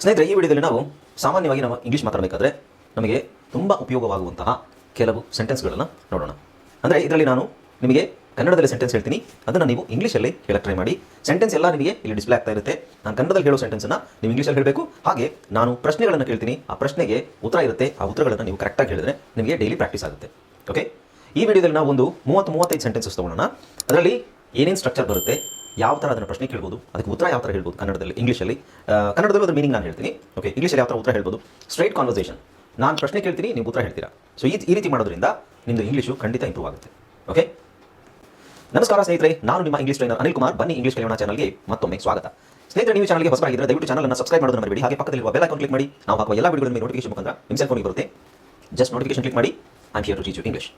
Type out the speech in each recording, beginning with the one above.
ಸ್ನೇಹಿತರೆ, ಈ ವಿಡಿಯೋದಲ್ಲಿ ನಾವು ಸಾಮಾನ್ಯವಾಗಿ ನಾವು ಇಂಗ್ಲೀಷ್ ಮಾತಾಡಬೇಕಾದ್ರೆ ನಮಗೆ ತುಂಬ ಉಪಯೋಗವಾಗುವಂತಹ ಕೆಲವು ಸೆಂಟೆನ್ಸ್ಗಳನ್ನು ನೋಡೋಣ. ಅಂದರೆ ಇದರಲ್ಲಿ ನಾನು ನಿಮಗೆ ಕನ್ನಡದಲ್ಲಿ ಸೆಂಟೆನ್ಸ್ ಹೇಳ್ತೀನಿ, ಅದನ್ನು ನೀವು ಇಂಗ್ಲೀಷಲ್ಲಿ ಹೇಳಕ್ಕೆ ಟ್ರೈ ಮಾಡಿ. ಸೆಂಟೆನ್ಸ್ ಎಲ್ಲ ನಿಮಗೆ ಇಲ್ಲಿ ಡಿಸ್ಪ್ಲೇ ಆಗ್ತಾ ಇರುತ್ತೆ. ನಾನು ಕನ್ನಡದಲ್ಲಿ ಹೇಳೋ ಸೆಂಟೆನ್ಸನ್ನು ನೀವು ಇಂಗ್ಲೀಷಲ್ಲಿ ಹೇಳಬೇಕು. ಹಾಗೆ ನಾನು ಪ್ರಶ್ನೆಗಳನ್ನು ಕೇಳ್ತೀನಿ, ಆ ಪ್ರಶ್ನೆಗೆ ಉತ್ತರ ಇರುತ್ತೆ. ಆ ಉತ್ತರಗಳನ್ನು ನೀವು ಕರೆಕ್ಟಾಗಿ ಹೇಳಿದ್ರೆ ನಿಮಗೆ ಡೈಲಿ ಪ್ರಾಕ್ಟೀಸ್ ಆಗುತ್ತೆ. ಓಕೆ, ಈ ವಿಡಿಯೋದಲ್ಲಿ ನಾವು ಒಂದು 30-35 ಸೆಂಟೆನ್ಸಸ್ ತೊಗೊಳ್ಳೋಣ. ಅದರಲ್ಲಿ ಏನೇನು ಸ್ಟ್ರಕ್ಚರ್ ಬರುತ್ತೆ, ಯಾವ ಥರ ಅದನ್ನು ಪ್ರಶ್ನೆ ಕೇಳ್ಬೋದು, ಅದಕ್ಕೆ ಉತ್ತರ ಯಾವ ಥರ ಹೇಳ್ಬೋದು ಕನ್ನಡದಲ್ಲಿ, ಇಂಗ್ಲೀಷಲ್ಲಿ. ಕನ್ನಡದಲ್ಲಿ ಅದರ ಮೀನಿಂಗ್ ನಾನು ಹೇಳ್ತೀನಿ. ಓಕೆ, ಇಂಗ್ಲೀಷಲ್ಲಿ ಯಾವ ಥರ ಉತ್ತರ ಹೇಳ್ಬೋದು. ಸ್ಟ್ರೈಟ್ ಕಾನ್ವರ್ಸೇಷನ್, ನಾನು ಪ್ರಶ್ನೆ ಕೇಳ್ತೀನಿ, ನೀವು ಉತ್ತರ ಹೇಳ್ತೀರಾ. ಸೊ ಈ ರೀತಿ ಮಾಡೋದ್ರಿಂದ ನಿಮ್ಮದು ಇಂಗ್ಲೀಷು ಖಂಡಿತ ಇಂಪ್ರೂವ್ ಆಗುತ್ತೆ. ಓಕೆ, ನಮಸ್ಕಾರ ಸ್ನೇಹಿತರೆ, ನಾನು ನಿಮ್ಮ ಇಂಗ್ಲೀಷ್ ಟ್ರೈನರ್ ಅನಿಲ್ ಕುಮಾರ್. ಬನ್ನಿ ಇಂಗ್ಲೀಷ್ ಕಲಿಯೋಣ ಚಾನಲ್ಗೆ ಮತ್ತೊಮ್ಮೆ ಸ್ವಾಗತ. ಸ್ನೇಹಿತರೆ, ನೀವು ಚಾನಲ್ಗೆ ಹೊಸಬರಾಗಿದ್ದರೆ ದಯವಿಟ್ಟು ಚಾನಲನ್ನು ಸಬ್ಸ್ಕ್ರೈಬ್ ಮಾಡೋದನ್ನು ಮರಿಬೇಡಿ. ಹಾಗೆ ಪಕ್ಕದಲ್ಲಿರುವ ಬೆಲ್ ಐಕಾನ್ ಕ್ಲಿಕ್ ಮಾಡಿ. ನಾವು ಹಾಕುವ ಎಲ್ಲ ವಿಡಿಯೋಗಳ ಮೇಲೆ ನೋಟಿಫಿಕೇಶನ್ ಮುಖಾಂತರ ನಿಮ್ಮ ಸೆಲ್ ಫೋನ್ಗೆ ಬರುತ್ತೆ. ಜಸ್ಟ್ ನೋಟಿಫಿಕೇಶನ್ ಕ್ಲಿಕ್ ಮಾಡಿ. I am here to teach you English.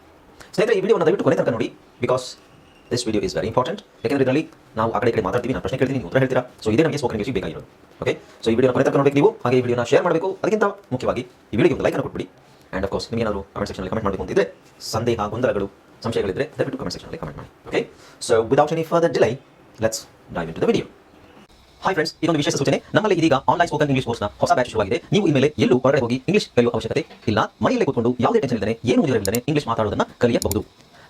ಸ್ನೇಹಿತರೆ, ಈ ವಿಡಿಯೋವನ್ನು ದಯವಿಟ್ಟು ಕೊನೆ ತನಕ ನೋಡಿ, because this video is very important. ಯಾಕೆಂದರೆ ಇದರಲ್ಲಿ ನಾವು ಆ ಕಡೆ ಮಾತಾಡ್ತೀವಿ, ನಾನು ಪ್ರಶ್ನೆ ಕೇಳ್ತೀನಿ, ನೀವು ಉತ್ತರ ಹೇಳ್ತೀರಾ. ಸೊ ಇದೇ ನಮಗೆ ಸ್ಪೋಕನ್ ಇಂಗ್ಲೀಷ್ ಬೇಕಾಗಿರೋದು. ಓಕೆ, ಸೊ ಈ ವಿಡಿಯೋ ಕೊನೆ ತನಕ ನೋಡಬೇಕು ನೀವು. ಹಾಗೆ ಈ ವಿಡಿಯೋನ ಶೇರ್ ಮಾಡಬೇಕು. ಅದಕ್ಕಿಂತ ಮುಖ್ಯವಾಗಿ ಈ ವಿಡಿಯೋಗೆ ಒಂದು ಲೈಕ್ ಅನ್ನು ಕೊಟ್ಬಿಡಿ. ಆ್ಯಂಡ್ ಆಫ್ ಕೋರ್ಸ್ ನಿಮಗೆ ಏನಾದರೂ ಕಮೆಂಟ್ ಸೆಕ್ಷನಲ್ಲಿ ಕಮೆಂಟ್ ಮಾಡಬೇಕು ಅಂತಿದ್ರೆ, ಸಂದೇಹ, ಗೊಂದಲಗಳು, ಸಂಶಯಗಳಿದ್ದರೆ ದಯವಿಟ್ಟು ಕಮೆಂಟ್ ಸೆಕ್ಷನಲ್ಲಿ ಕಮೆಂಟ್ ಮಾಡಿ. Okay, so without any further delay let's dive into the video. Hi friends, ಇದೊಂದು ವಿಶೇಷ ಸೂಚನೆ. ನಮ್ಮಲ್ಲಿ ಇದೀಗ ಆನ್ಲೈನ್ ಸ್ಪೋಕನ್ ಇಂಗ್ಲೀಷ್ ಕೋರ್ಸ್ನ ಹೊಸ ಬ್ಯಾಚ್ ಶುರುವಾಗಿದೆ. ನೀವು ಇನ್ಮೇಲೆ ಎಲ್ಲೂ ಹೊರಗಡೆ ಹೋಗಿ ಇಂಗ್ಲೀಷ್ ಕಲಿಯುವ ಅವಶ್ಯಕತೆ ಇಲ್ಲ. ಮನೆಯಲ್ಲೇ ಕೂತ್ಕೊಂಡು ಯಾವುದೇ ಟೆನ್ಷನ್ ಇಲ್ಲದೆ, ಏನು ಇಲ್ಲದೆ ಇಂಗ್ಲೀಷ್ ಮಾತಾಡೋದನ್ನ ಕಲಿಯಬಹುದು.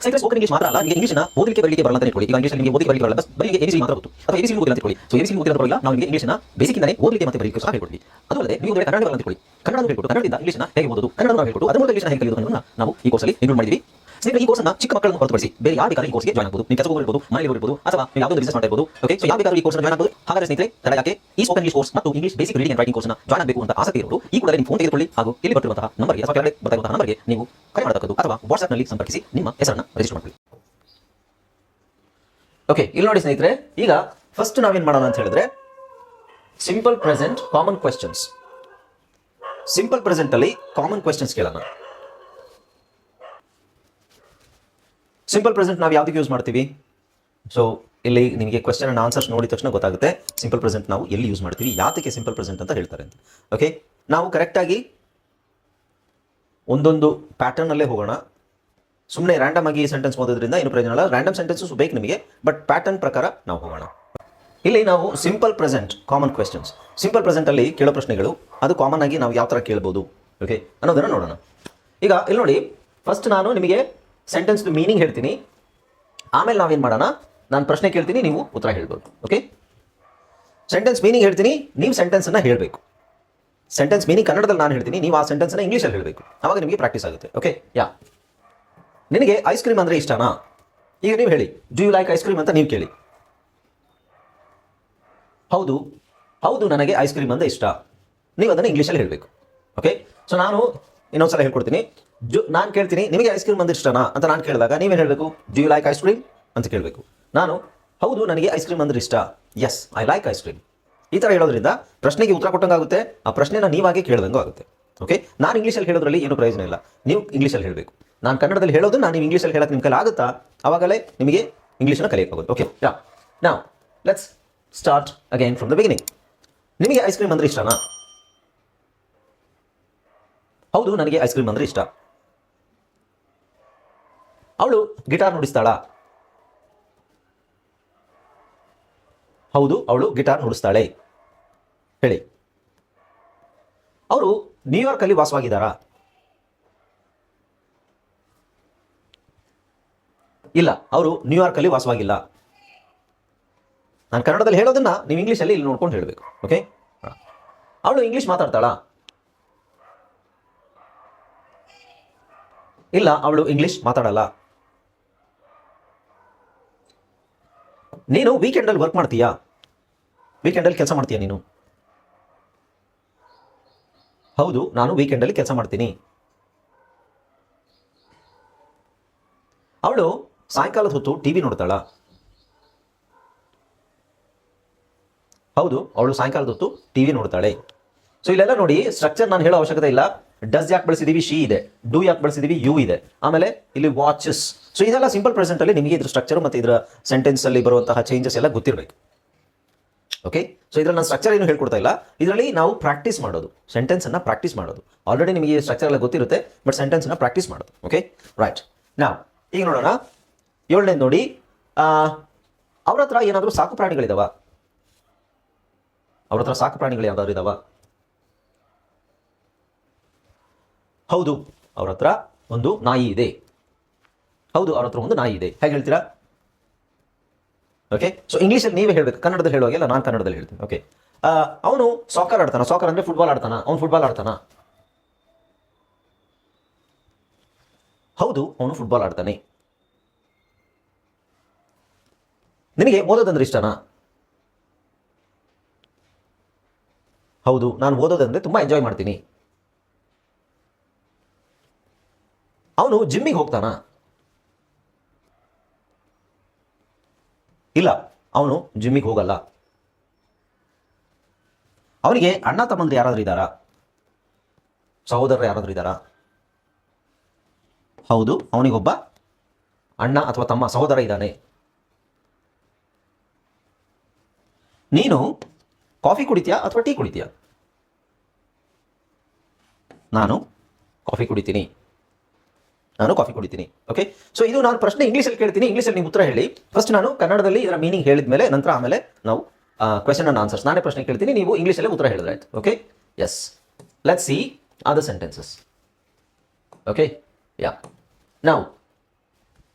ಸ್ನೇಹಿತರೆ, ಸ್ಪೋಕನ್ ಇಂಗ್ಲೀಷ್ ಮಾತ್ರ ಅಲ್ಲ, ನಿಮಗೆ ಇಂಗ್ಲೀಷ್ನ ಓದಲಿಕ್ಕೆ ಬರಲಿಕ್ಕೆ ಬರಲ್ಲ ಅಂತ ಇಟ್ಕೊಳ್ಳಿ. ಈಗ ಇಂಗ್ಲೀಷ್ ನಿಮಗೆ ಓದಲಿಕ್ಕೆ ಬರಲಿಲ್ಲ, ಬರೀ ಎಬಿಸಿ ಮಾತ್ರ ಗೊತ್ತು, ಅಥವಾ ಎಬಿಸಿ ಓದಿಲ್ಲ ಅಂತ ಇಟ್ಕೊಳ್ಳಿ. ಸೊ ಎಬಿಸಿ ಓದಿಲ್ಲ ಅಂತ ನಾವು ನಿಮಗೆ ಇಂಗ್ಲೀಷ್ನ ಬೇಸಿಕ್ಕಿಂದಲೇ ಓದಲಿಕ್ಕೆ ಮತ್ತೆ ಬರಲಿಕ್ಕೆ ಸಹ ಹೇಳ್ಕೊಡ್ತೀವಿ. ಅದಲ್ಲದೆ ನೀವು ಕನ್ನಡ ಬರಲ್ಲ ಅಂತ ಇಟ್ಕೊಳ್ಳಿ, ಕನ್ನಡ ಹೇಳ್ಕೊಟ್ಟು ಕನ್ನಡದಿಂದ ಇಂಗ್ಲೀಷ್ನ ಹೇಗೆ ಓದೋದು, ಕನ್ನಡ ಹೇಳ್ಕೊಟ್ಟು ಅದರ ಮೂಲಕ ಇಂಗ್ಲೀಷ್ನ ಹೇಗೆ ಕಲಿಯೋದನ್ನು ನಾವು ಈ ಕೋರ್ಸಲ್ಲಿ ಇನ್ಕ್ಲೂಡ್ ಮಾಡಿದ್ವಿ. ಸ್ನೇಹಿತರೆ, ಈ ಕೋರ್ಸ್ನ ಚಿಕ್ಕ ಮಕ್ಕಳನ್ನು ಹೊರತುಪಡಿಸಿ ಬೇರೆ ಯಾರು ಬೇಕಾದ್ರೂ ಈ ಕೋರ್ಸ್ಗೆ ಜಾಯ್ನ್ ಆಗಬಹುದು. ನೀವು ಕೆಲಸ ಹೋಗಿರ್ಬೋದು, ಮನೆಯಲ್ಲಿ ಇರಬಹುದು, ಅಥವಾ ನೀವು ಯಾವುದೋ ಬಿಸಿನೆಸ್ ಮಾಡ್ತಾ ಇರಬಹುದು. ಓಕೆ, ಸೊ ಯಾವ ಬೇಕಾದ್ರೂ ಈ ಕೋರ್ಸ್ನ ಜಾಯ್ನ್ ಆಗಬಹುದು. ಹಾಗಾದ್ರೆ ಸ್ನೇಹಿತರೆ, ತಡ ಯಾಕೆ, ಈ ಸ್ಪೋಕನ್ ಇಂಗ್ಲೀಷ್ ಕೋರ್ಸ್ ಮತ್ತು English basic reading and writing ಕೋರ್ಸ್ನ ಜಾಯ್ನ್ ಆಗಬೇಕು ಅಂತ ಆಸಕ್ತಿ ಇರೋರು ಈ ಕೂಡಲೇ ನಿಮ್ಮ ಫೋನ್ ತೆಗೆದುಕೊಳ್ಳಿ. ಹಾಗೂ ಇಲ್ಲಿ ಬರ್ತಿರುವಂತಹ ನಂಬರ್ಗೆ ಅಥವಾ ಕೆಳಗಡೆ ಬರ್ತಿರುವಂತಹ ನಂಬರ್ಗೆ ನೀವು ಕರೆ ಮಾಡತಕ್ಕದ್ದು, ಅಥವಾ ವಾಟ್ಸ್ಆಪ್ನಲ್ಲಿ ಸಂಪರ್ಕಿಸಿ ನಿಮ್ಮ ಹೆಸರನ್ನು ರಿಜಿಸ್ಟರ್ ಮಾಡಿ. ಓಕೆ, ಇಲ್ಲಿ ನೋಡಿ ಸ್ನೇಹಿತರೆ, ಈಗ ಫಸ್ಟ್ ನಾವೇನು ಮಾಡೋಣ ಅಂತ ಹೇಳಿದ್ರೆ, simple present common questions. Simple present ಅಲ್ಲಿ ಕಾಮನ್ ಕ್ವೆಶ್ಚನ್ಸ್ ಕೇಳೋಣ. ಸಿಂಪಲ್ ಪ್ರೆಸೆಂಟ್ ನಾವು ಯಾವುದಕ್ಕೆ ಯೂಸ್ ಮಾಡ್ತೀವಿ? ಸೊ ಇಲ್ಲಿ ನಿಮಗೆ ಕ್ವೆಶ್ಚನ್ ಅಂಡ್ ಆನ್ಸರ್ಸ್ ನೋಡಿದ ತಕ್ಷಣ ಗೊತ್ತಾಗುತ್ತೆ ಸಿಂಪಲ್ ಪ್ರೆಸೆಂಟ್ ನಾವು ಎಲ್ಲಿ ಯೂಸ್ ಮಾಡ್ತೀವಿ, ಯಾತಕ್ಕೆ ಸಿಂಪಲ್ ಪ್ರೆಸೆಂಟ್ ಅಂತ ಹೇಳ್ತಾರೆ ಅಂತ. ಓಕೆ, ನಾವು ಕರೆಕ್ಟಾಗಿ ಒಂದೊಂದು ಪ್ಯಾಟರ್ನಲ್ಲೇ ಹೋಗೋಣ. ಸುಮ್ಮನೆ ರ್ಯಾಂಡಮ್ ಆಗಿ ಸೆಂಟೆನ್ಸ್ ಓದೋದ್ರಿಂದ ಏನು ಪ್ರಯೋಜನ ಇಲ್ಲ. ರ್ಯಾಂಡಮ್ ಸೆಂಟೆನ್ಸಸ್ ಬೇಕು ನಿಮಗೆ, ಬಟ್ ಪ್ಯಾಟರ್ನ್ ಪ್ರಕಾರ ನಾವು ಹೋಗೋಣ. ಇಲ್ಲಿ ನಾವು simple present common questions, simple ಪ್ರೆಸೆಂಟಲ್ಲಿ ಕೇಳೋ ಪ್ರಶ್ನೆಗಳು ಅದು ಕಾಮನ್ ಆಗಿ ನಾವು ಯಾವ ಥರ ಕೇಳ್ಬೋದು, ಓಕೆ ಅನ್ನೋದನ್ನು ನೋಡೋಣ. ಈಗ ಇಲ್ಲಿ ನೋಡಿ, ಫಸ್ಟ್ ನಾನು ನಿಮಗೆ ಸೆಂಟೆನ್ಸ್ ಮೀನಿಂಗ್ ಹೇಳ್ತೀನಿ. ಆಮೇಲೆ ನಾವೇನು ಮಾಡೋಣ, ನಾನು ಪ್ರಶ್ನೆ ಕೇಳ್ತೀನಿ, ನೀವು ಉತ್ತರ ಹೇಳ್ಬೋದು. ಓಕೆ, ಸೆಂಟೆನ್ಸ್ ಮೀನಿಂಗ್ ಹೇಳ್ತೀನಿ, ನೀವು ಸೆಂಟೆನ್ಸನ್ನು ಹೇಳಬೇಕು. ಸೆಂಟೆನ್ಸ್ ಮೀನಿಂಗ್ ಕನ್ನಡದಲ್ಲಿ ನಾನು ಹೇಳ್ತೀನಿ, ನೀವು ಆ ಸೆಂಟೆನ್ಸನ್ನು ಇಂಗ್ಲೀಷಲ್ಲಿ ಹೇಳಬೇಕು. ಆವಾಗ ನಿಮಗೆ ಪ್ರಾಕ್ಟೀಸ್ ಆಗುತ್ತೆ. ಓಕೆ, ನಿನಗೆ ಐಸ್ ಕ್ರೀಮ್ ಅಂದರೆ ಇಷ್ಟನಾ? ಈಗ ನೀವು ಹೇಳಿ, do you like ice cream ಅಂತ ನೀವು ಕೇಳಿ. ಹೌದು, ಹೌದು ನನಗೆ ಐಸ್ ಕ್ರೀಮ್ ಅಂದರೆ ಇಷ್ಟ. ನೀವು ಅದನ್ನು ಇಂಗ್ಲೀಷಲ್ಲಿ ಹೇಳಬೇಕು. ಓಕೆ, ಸೊ ನಾನು ಇನ್ನೊಂದ್ಸಲ ಹೇಳ್ಕೊಡ್ತೀನಿ. ನಾನು ಕೇಳ್ತೀನಿ, ನಿಮಗೆ ಐಸ್ ಕ್ರೀಮ್ ಅಂದರೆ ಇಷ್ಟನಾ ಅಂತ ನಾನು ಕೇಳಿದಾಗ ನೀವೇನು ಹೇಳಬೇಕು? Do you like ice cream ಅಂತ ಕೇಳಬೇಕು. ನಾನು ಹೌದು ನನಗೆ ಐಸ್ ಕ್ರೀಮ್ ಅಂದರೆ ಇಷ್ಟ, yes I like ice cream. ಈ ಥರ ಹೇಳೋದ್ರಿಂದ ಪ್ರಶ್ನೆಗೆ ಉತ್ತರ ಕೊಟ್ಟಂಗಾಗುತ್ತೆ, ಆ ಪ್ರಶ್ನೆನ ನೀವಾಗೆ ಕೇಳಿದಂಗೂ ಆಗುತ್ತೆ. ಓಕೆ, ನಾನು ಇಂಗ್ಲೀಷಲ್ಲಿ ಹೇಳೋದ್ರಲ್ಲಿ ಏನು ಪ್ರಯೋಜನ ಇಲ್ಲ, ನೀವು ಇಂಗ್ಲೀಷಲ್ಲಿ ಹೇಳಬೇಕು. ನಾನು ಕನ್ನಡದಲ್ಲಿ ಹೇಳೋದು ನೀವು ಇಂಗ್ಲೀಷಲ್ಲಿ ಹೇಳೋಕ್ಕೆ ನಿಮ್ಮ ಕೈಲಿ ಆಗುತ್ತಾ? ಆವಾಗಲೇ ನಿಮಗೆ ಇಂಗ್ಲೀಷನ್ನು ಕಲಿಯೋಕ್ಕಾಗುತ್ತೆ. Okay, now let's start again from the beginning. ನಿಮಗೆ ಐಸ್ ಕ್ರೀಮ್ ಅಂದರೆ ಇಷ್ಟನಾ? ಹೌದು ನನಗೆ ಐಸ್ ಕ್ರೀಮ್ ಅಂದರೆ ಇಷ್ಟ. ಅವಳು ಗಿಟಾರ್ ನುಡಿಸ್ತಾಳಾ? ಹೌದು ಅವಳು ಗಿಟಾರ್ ನುಡಿಸ್ತಾಳೆ. ಹೇಳಿ. ಅವರು ನ್ಯೂಯಾರ್ಕಲ್ಲಿ ವಾಸವಾಗಿದ್ದಾರಾ? ಇಲ್ಲ, ಅವರು ನ್ಯೂಯಾರ್ಕಲ್ಲಿ ವಾಸವಾಗಿಲ್ಲ. ನಾನು ಕನ್ನಡದಲ್ಲಿ ಹೇಳೋದನ್ನ ನೀವು ಇಂಗ್ಲೀಷಲ್ಲಿ ಇಲ್ಲಿ ನೋಡ್ಕೊಂಡು ಹೇಳಬೇಕು. ಓಕೆ, ಅವಳು ಇಂಗ್ಲೀಷ್ ಮಾತಾಡ್ತಾಳಾ? ಇಲ್ಲ, ಅವಳು ಇಂಗ್ಲೀಷ್ ಮಾತಾಡಲ್ಲ. ನೀನು ವೀಕೆಂಡಲ್ಲಿ ವರ್ಕ್ ಮಾಡ್ತೀಯಾ? ವೀಕೆಂಡಲ್ಲಿ ಕೆಲಸ ಮಾಡ್ತೀಯಾ ನೀನು? ಹೌದು, ನಾನು ವೀಕೆಂಡಲ್ಲಿ ಕೆಲಸ ಮಾಡ್ತೀನಿ. ಅವಳು ಸಾಯಂಕಾಲದ ಹೊತ್ತು ಟಿವಿ ನೋಡ್ತಾಳಾ? ಹೌದು, ಅವಳು ಸಾಯಂಕಾಲದ ಹೊತ್ತು ಟಿವಿ ನೋಡ್ತಾಳೆ. ಸೊ ಇಲ್ಲೆಲ್ಲ ನೋಡಿ, ಸ್ಟ್ರಕ್ಚರ್ ನಾನು ಹೇಳೋ ಅವಶ್ಯಕತೆ ಇಲ್ಲ. ಡಸ್ ಯಾಕೆ ಬಳಸಿದೀವಿ? ಶಿ ಇದೆ. ಡೂ ಯಾಕೆ ಬಳಸಿದೀವಿ? ಯು ಇದೆ. ಆಮೇಲೆ ಇಲ್ಲಿ ವಾಚಸ್. ಸೊ ಇದೆಲ್ಲ ಸಿಂಪಲ್ ಪ್ರೆಸೆಂಟ್ ಅಲ್ಲಿ ನಿಮಗೆ ಇದ್ರ ಸ್ಟ್ರಕ್ಚರ್ ಮತ್ತು ಇದರ ಸೆಂಟೆನ್ಸ್ ಅಲ್ಲಿ ಬರುವಂತಹ ಚೇಂಜಸ್ ಎಲ್ಲ ಗೊತ್ತಿರಬೇಕು. ಓಕೆ, ಸೊ ಇದರಲ್ಲಿ ನಾನು ಸ್ಟ್ರಕ್ಚರ್ ಏನು ಹೇಳ್ಕೊಡ್ತಾ ಇಲ್ಲ. ಇದರಲ್ಲಿ ನಾವು ಪ್ರಾಕ್ಟೀಸ್ ಮಾಡೋದು, ಸೆಂಟೆನ್ಸನ್ನು ಪ್ರಾಕ್ಟೀಸ್ ಮಾಡೋದು. ಆಲ್ರೆಡಿ ನಿಮಗೆ ಸ್ಟ್ರಕ್ಚರ್ ಎಲ್ಲ ಗೊತ್ತಿರುತ್ತೆ, ಬಟ್ ಸೆಂಟೆನ್ಸನ್ನು ಪ್ರಾಕ್ಟೀಸ್ ಮಾಡೋದು. Okay, right. ನಾವು ಈಗ ನೋಡೋಣ 7ನೇದು ನೋಡಿ. ಅವ್ರ ಹತ್ರ ಏನಾದರೂ ಸಾಕು ಪ್ರಾಣಿಗಳಿದಾವ? ಅವ್ರ ಹತ್ರ ಸಾಕು ಪ್ರಾಣಿಗಳು ಯಾವ್ದಾದ್ರು ಇದಾವ? ಹೌದು, ಅವ್ರ ಹತ್ರ ಒಂದು ನಾಯಿ ಇದೆ. ಹೌದು, ಅವ್ರ ಹತ್ರ ಒಂದು ನಾಯಿ ಇದೆ. ಹೇಗೆ ಹೇಳ್ತೀರಾ? ಓಕೆ, ಸೊ ಇಂಗ್ಲೀಷಲ್ಲಿ ನೀವೇ ಹೇಳಬೇಕು, ಕನ್ನಡದಲ್ಲಿ ಹೇಳುವಾಗೆಲ್ಲ ನಾನು ಕನ್ನಡದಲ್ಲಿ ಹೇಳ್ತೀನಿ. ಓಕೆ, ಅವನು ಸಾಕರ್ ಆಡ್ತಾನ. ಸಾಕರ್ ಅಂದರೆ ಫುಟ್ಬಾಲ್ ಆಡ್ತಾನ. ಅವನು ಫುಟ್ಬಾಲ್ ಆಡ್ತಾನ. ಹೌದು, ಅವನು ಫುಟ್ಬಾಲ್ ಆಡ್ತಾನೆ. ನಿನಗೆ ಓದೋದಂದ್ರೆ ಇಷ್ಟನಾ? ಹೌದು, ನಾನು ಓದೋದಂದ್ರೆ ತುಂಬ ಎಂಜಾಯ್ ಮಾಡ್ತೀನಿ. ಅವನು ಜಿಮ್ಮಿಗೆ ಹೋಗ್ತಾನ? ಇಲ್ಲ, ಅವನು ಜಿಮ್ಮಿಗೆ ಹೋಗಲ್ಲ. ಅವನಿಗೆ ಅಣ್ಣ ತಮ್ಮಂದ್ರೆ ಯಾರಾದ್ರೂ ಇದ್ದಾರಾ? ಸಹೋದರರು ಯಾರಾದ್ರೂ ಇದ್ದಾರಾ? ಹೌದು, ಅವನಿಗೊಬ್ಬ ಅಣ್ಣ ಅಥವಾ ತಮ್ಮ ಸಹೋದರ ಇದ್ದಾನೆ. ನೀನು ಕಾಫಿ ಕುಡಿತೀಯಾ ಅಥವಾ ಟೀ ಕುಡಿತೀಯಾ? ನಾನು ಕಾಫಿ ಕುಡಿತೀನಿ. ಓಕೆ, ಸೊ ಇದು ನಾನು ಪ್ರಶ್ನೆ ಇಂಗ್ಲೀಷಲ್ಲಿ ಕೇಳ್ತೀನಿ, ಇಂಗ್ಲೀಷಲ್ಲಿ ನೀವು ಉತ್ತರ ಹೇಳಿ. ಫಸ್ಟ್ ನಾನು ಕನ್ನಡದಲ್ಲಿ ಇದರ ಮೀನಿಂಗ್ ಹೇಳಿದ ಮೇಲೆ ನಂತರ ಆಮೇಲೆ ನಾವು ಕ್ವೆಶನ್ ಅಂಡ್ ಆನ್ಸರ್ಸ್, ನಾನೇ ಪ್ರಶ್ನೆ ಕೇಳ್ತೀನಿ, ನೀವು ಇಂಗ್ಲೀಷಲ್ಲೇ ಉತ್ತರ ಹೇಳಿದ್ರೆ ಆಯ್ತು. Okay, yes, let's see other sentences. Okay, yeah, ನಾವು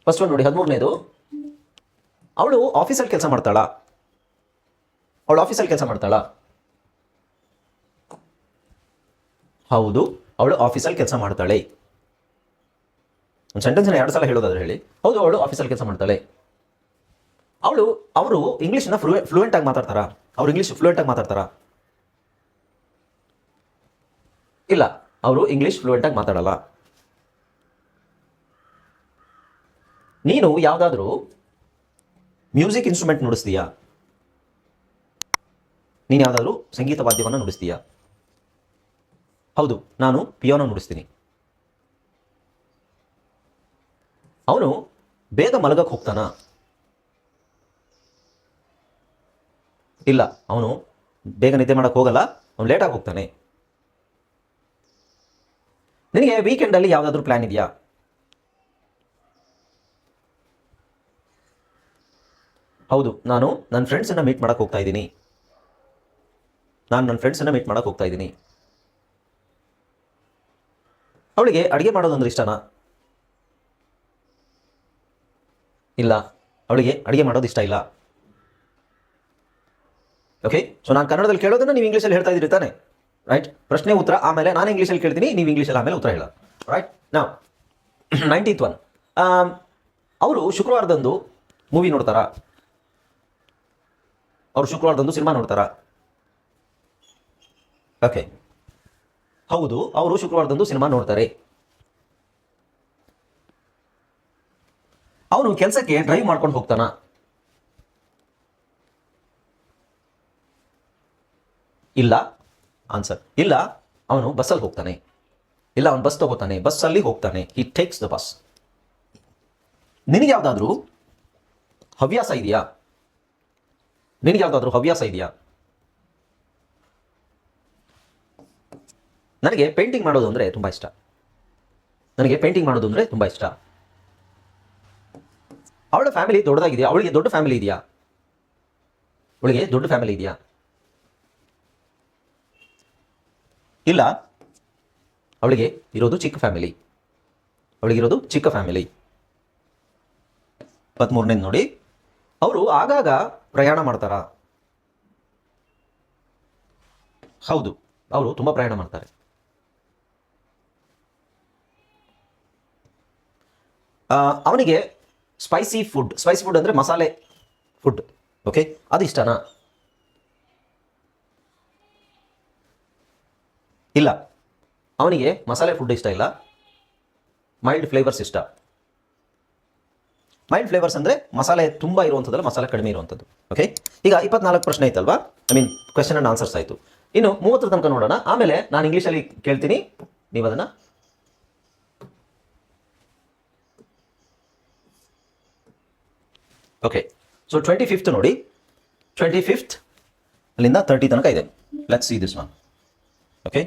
ಫಸ್ಟ್ ಒಂದು ನೋಡಿ, 13ನೇದು. ಅವಳು ಆಫೀಸಲ್ಲಿ ಕೆಲಸ ಮಾಡ್ತಾಳಾ? ಹೌದು, ಅವಳು ಆಫೀಸಲ್ಲಿ ಕೆಲಸ ಮಾಡ್ತಾಳೆ. ಒಂದು ಸೆಂಟೆನ್ಸ್ನ 2 ಸಲ ಹೇಳೋದಾದ್ರೆ ಹೇಳಿ. ಹೌದು, ಅವಳು ಆಫೀಸಲ್ಲಿ ಕೆಲಸ ಮಾಡ್ತಾಳೆ. ಅವರು ಇಂಗ್ಲೀಷ್ನ ಫ್ಲೂಯೆಂಟ್ ಆಗಿ ಮಾತಾಡ್ತಾರಾ? ಅವರು ಇಂಗ್ಲೀಷ್ ಫ್ಲೂಯೆಂಟ್ ಆಗಿ ಮಾತಾಡ್ತಾರಾ? ಇಲ್ಲ, ಅವರು ಇಂಗ್ಲೀಷ್ ಫ್ಲೂಯೆಂಟ್ ಆಗಿ ಮಾತಾಡಲ್ಲ. ನೀನು ಯಾವುದಾದ್ರೂ ಮ್ಯೂಸಿಕ್ ಇನ್ಸ್ಟ್ರೂಮೆಂಟ್ ನುಡಿಸ್ತೀಯಾ? ನೀನು ಯಾವುದಾದ್ರೂ ಸಂಗೀತ ವಾದ್ಯವನ್ನು ನುಡಿಸ್ತೀಯಾ? ಹೌದು, ನಾನು ಪಿಯಾನೋ ನುಡಿಸ್ತೀನಿ. ಅವನು ಬೇಗ ಮಲಗಕ್ಕೆ ಹೋಗ್ತಾನಾ? ಇಲ್ಲ, ಅವನು ಬೇಗ ನಿದ್ದೆ ಮಾಡಕ್ಕೆ ಹೋಗಲ್ಲ, ಅವನು ಲೇಟಾಗಿ ಹೋಗ್ತಾನೆ. ನಿನಗೆ ವೀಕೆಂಡಲ್ಲಿ ಯಾವುದಾದ್ರೂ ಪ್ಲ್ಯಾನ್ ಇದೆಯಾ? ಹೌದು, ನಾನು ನನ್ನ ಫ್ರೆಂಡ್ಸನ್ನು ಮೀಟ್ ಮಾಡಕ್ಕೆ ಹೋಗ್ತಾ ಇದ್ದೀನಿ. ಅವಳಿಗೆ ಅಡುಗೆ ಮಾಡೋದಂದ್ರೆ ಇಷ್ಟನಾ? ಇಲ್ಲ, ಅವಳಿಗೆ ಅಡುಗೆ ಮಾಡೋದು ಇಷ್ಟ ಇಲ್ಲ. ಓಕೆ, ಸೊ ನಾನು ಕನ್ನಡದಲ್ಲಿ ಕೇಳೋದನ್ನು ನೀವು ಇಂಗ್ಲೀಷಲ್ಲಿ ಹೇಳ್ತಾ ಇದ್ದೀರಿ ತಾನೆ? ರೈಟ್, ಪ್ರಶ್ನೆ ಉತ್ತರ ಆಮೇಲೆ ನಾನು ಇಂಗ್ಲೀಷಲ್ಲಿ ಕೇಳ್ತೀನಿ, ನೀವು ಇಂಗ್ಲೀಷಲ್ಲಿ ಆಮೇಲೆ ಉತ್ತರ ಹೇಳ. ರೈಟ್, ನಾವು 19th ಒನ್. ಅವರು ಶುಕ್ರವಾರದಂದು ಮೂವಿ ನೋಡ್ತಾರಾ? ಅವರು ಶುಕ್ರವಾರದಂದು ಸಿನಿಮಾ ನೋಡ್ತಾರಾ? ಓಕೆ, ಹೌದು, ಅವರು ಶುಕ್ರವಾರದಂದು ಸಿನಿಮಾ ನೋಡ್ತಾರೆ. ಅವನು ಕೆಲಸಕ್ಕೆ ಡ್ರೈವ್ ಮಾಡ್ಕೊಂಡು ಹೋಗ್ತಾನ? ಇಲ್ಲ, ಆನ್ಸರ್ ಇಲ್ಲ, ಅವನು ಬಸ್ಸಲ್ಲಿ ಹೋಗ್ತಾನೆ. ಇಲ್ಲ, ಅವನು ಬಸ್ ತಗೋತಾನೆ, ಬಸ್ಸಲ್ಲಿ ಹೋಗ್ತಾನೆ. He takes the bus. ನಿನಗೆ ಯಾವುದಾದ್ರೂ ಹವ್ಯಾಸ ಇದೆಯಾ? ನನಗೆ ಪೇಂಟಿಂಗ್ ಮಾಡೋದು ಅಂದರೆ ತುಂಬ ಇಷ್ಟ. ಅವಳ ಫ್ಯಾಮಿಲಿ ದೊಡ್ಡದಾಗಿದೆಯಾ? ಅವಳಿಗೆ ದೊಡ್ಡ ಫ್ಯಾಮಿಲಿ ಇದೆಯಾ? ಇಲ್ಲ, ಅವಳಿಗೆ ಇರೋದು ಚಿಕ್ಕ ಫ್ಯಾಮಿಲಿ. 23ನೇದು ನೋಡಿ. ಅವರು ಆಗಾಗ ಪ್ರಯಾಣ ಮಾಡ್ತಾರಾ? ಹೌದು, ಅವರು ತುಂಬ ಪ್ರಯಾಣ ಮಾಡ್ತಾರೆ. ಅವನಿಗೆ ಸ್ಪೈಸಿ ಫುಡ್ ಅಂದರೆ ಮಸಾಲೆ ಫುಡ್, ಓಕೆ, ಅದು ಇಷ್ಟನಾ? ಇಲ್ಲ, ಅವನಿಗೆ ಮಸಾಲೆ ಫುಡ್ ಇಷ್ಟ ಇಲ್ಲ, ಮೈಲ್ಡ್ ಫ್ಲೇವರ್ಸ್ ಇಷ್ಟ. ಮೈಲ್ಡ್ ಫ್ಲೇವರ್ಸ್ ಅಂದರೆ ಮಸಾಲೆ ತುಂಬ ಇರುವಂಥದ್ದಲ್ಲ, ಮಸಾಲೆ ಕಡಿಮೆ ಇರುವಂಥದ್ದು. ಓಕೆ, ಈಗ 24 ಪ್ರಶ್ನೆ ಆಯ್ತಲ್ವಾ? ಕ್ವೆಶನ್ ಅಂಡ್ ಆನ್ಸರ್ಸ್ ಆಯಿತು. ಇನ್ನು 30 ತನಕ ನೋಡೋಣ. ಆಮೇಲೆ ನಾನು ಇಂಗ್ಲೀಷಲ್ಲಿ ಕೇಳ್ತೀನಿ, ನೀವು ಅದನ್ನು ಓಕೆ. ಸೊ 25th ನೋಡಿ, 25th ಅಲ್ಲಿಂದ 30 ತನಕ ಇದೆ. Let's see this one. Okay,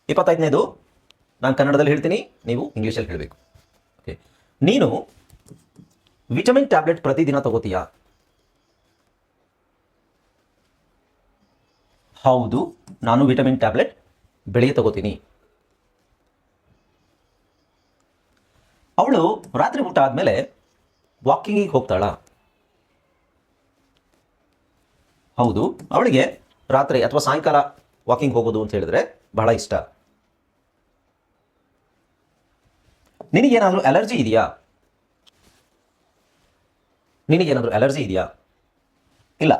25ನೇದು ನಾನು ಕನ್ನಡದಲ್ಲಿ ಹೇಳ್ತೀನಿ, ನೀವು ಇಂಗ್ಲೀಷಲ್ಲಿ ಹೇಳಬೇಕು. ಓಕೆ, ನೀನು ವಿಟಮಿನ್ ಟ್ಯಾಬ್ಲೆಟ್ ಪ್ರತಿದಿನ ತಗೋತೀಯಾ? ಹೌದು, ನಾನು ವಿಟಮಿನ್ ಟ್ಯಾಬ್ಲೆಟ್ ಬೆಳಿಗ್ಗೆ ತಗೋತೀನಿ. ಅವಳು ರಾತ್ರಿ ಊಟ ಆದಮೇಲೆ ವಾಕಿಂಗಿಗೆ ಹೋಗ್ತಾಳ. ಹೌದು, ಅವಳಿಗೆ ರಾತ್ರಿ ಅಥವಾ ಸಾಯಂಕಾಲ ವಾಕಿಂಗ್ ಹೋಗೋದು ಅಂತ ಹೇಳಿದ್ರೆ ಬಹಳ ಇಷ್ಟ. ನಿನಗೇನಾದರೂ ಅಲರ್ಜಿ ಇದೆಯಾ? ನಿನಗೇನಾದರೂ ಅಲರ್ಜಿ ಇದೆಯಾ? ಇಲ್ಲ,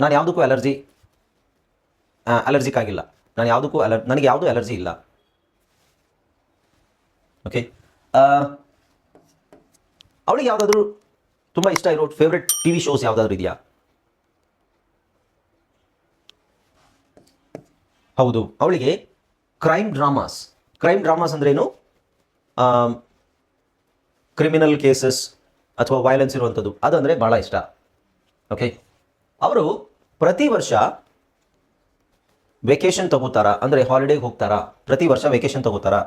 ನಾನು ಯಾವುದಕ್ಕೂ ಅಲರ್ಜಿಕ್ ಆಗಿಲ್ಲ. ನನಗೆ ಯಾವುದೂ ಅಲರ್ಜಿ ಇಲ್ಲ. ಓಕೆ. ಅವಳಿಗೆ ಯಾವುದಾದ್ರೂ ತುಂಬ ಇಷ್ಟ ಇರೋ ಫೇವ್ರೆಟ್ ಟಿ ವಿ ಶೋಸ್ ಯಾವುದಾದ್ರೂ ಇದೆಯಾ? ಹೌದು, ಅವಳಿಗೆ ಕ್ರೈಮ್ ಡ್ರಾಮಾಸ್ ಅಂದ್ರೇನು? ಕ್ರಿಮಿನಲ್ ಕೇಸಸ್ ಅಥವಾ ವೈಲೆನ್ಸ್ ಇರುವಂಥದ್ದು, ಅದಂದರೆ ಭಾಳ ಇಷ್ಟ. ಓಕೆ. ಅವರು ಪ್ರತಿ ವರ್ಷ ವೆಕೇಷನ್ ತಗೋತಾರಾ? ಅಂದರೆ ಹಾಲಿಡೇಗೆ ಹೋಗ್ತಾರಾ? ಪ್ರತಿ ವರ್ಷ ವೆಕೇಷನ್ ತಗೋತಾರಾ?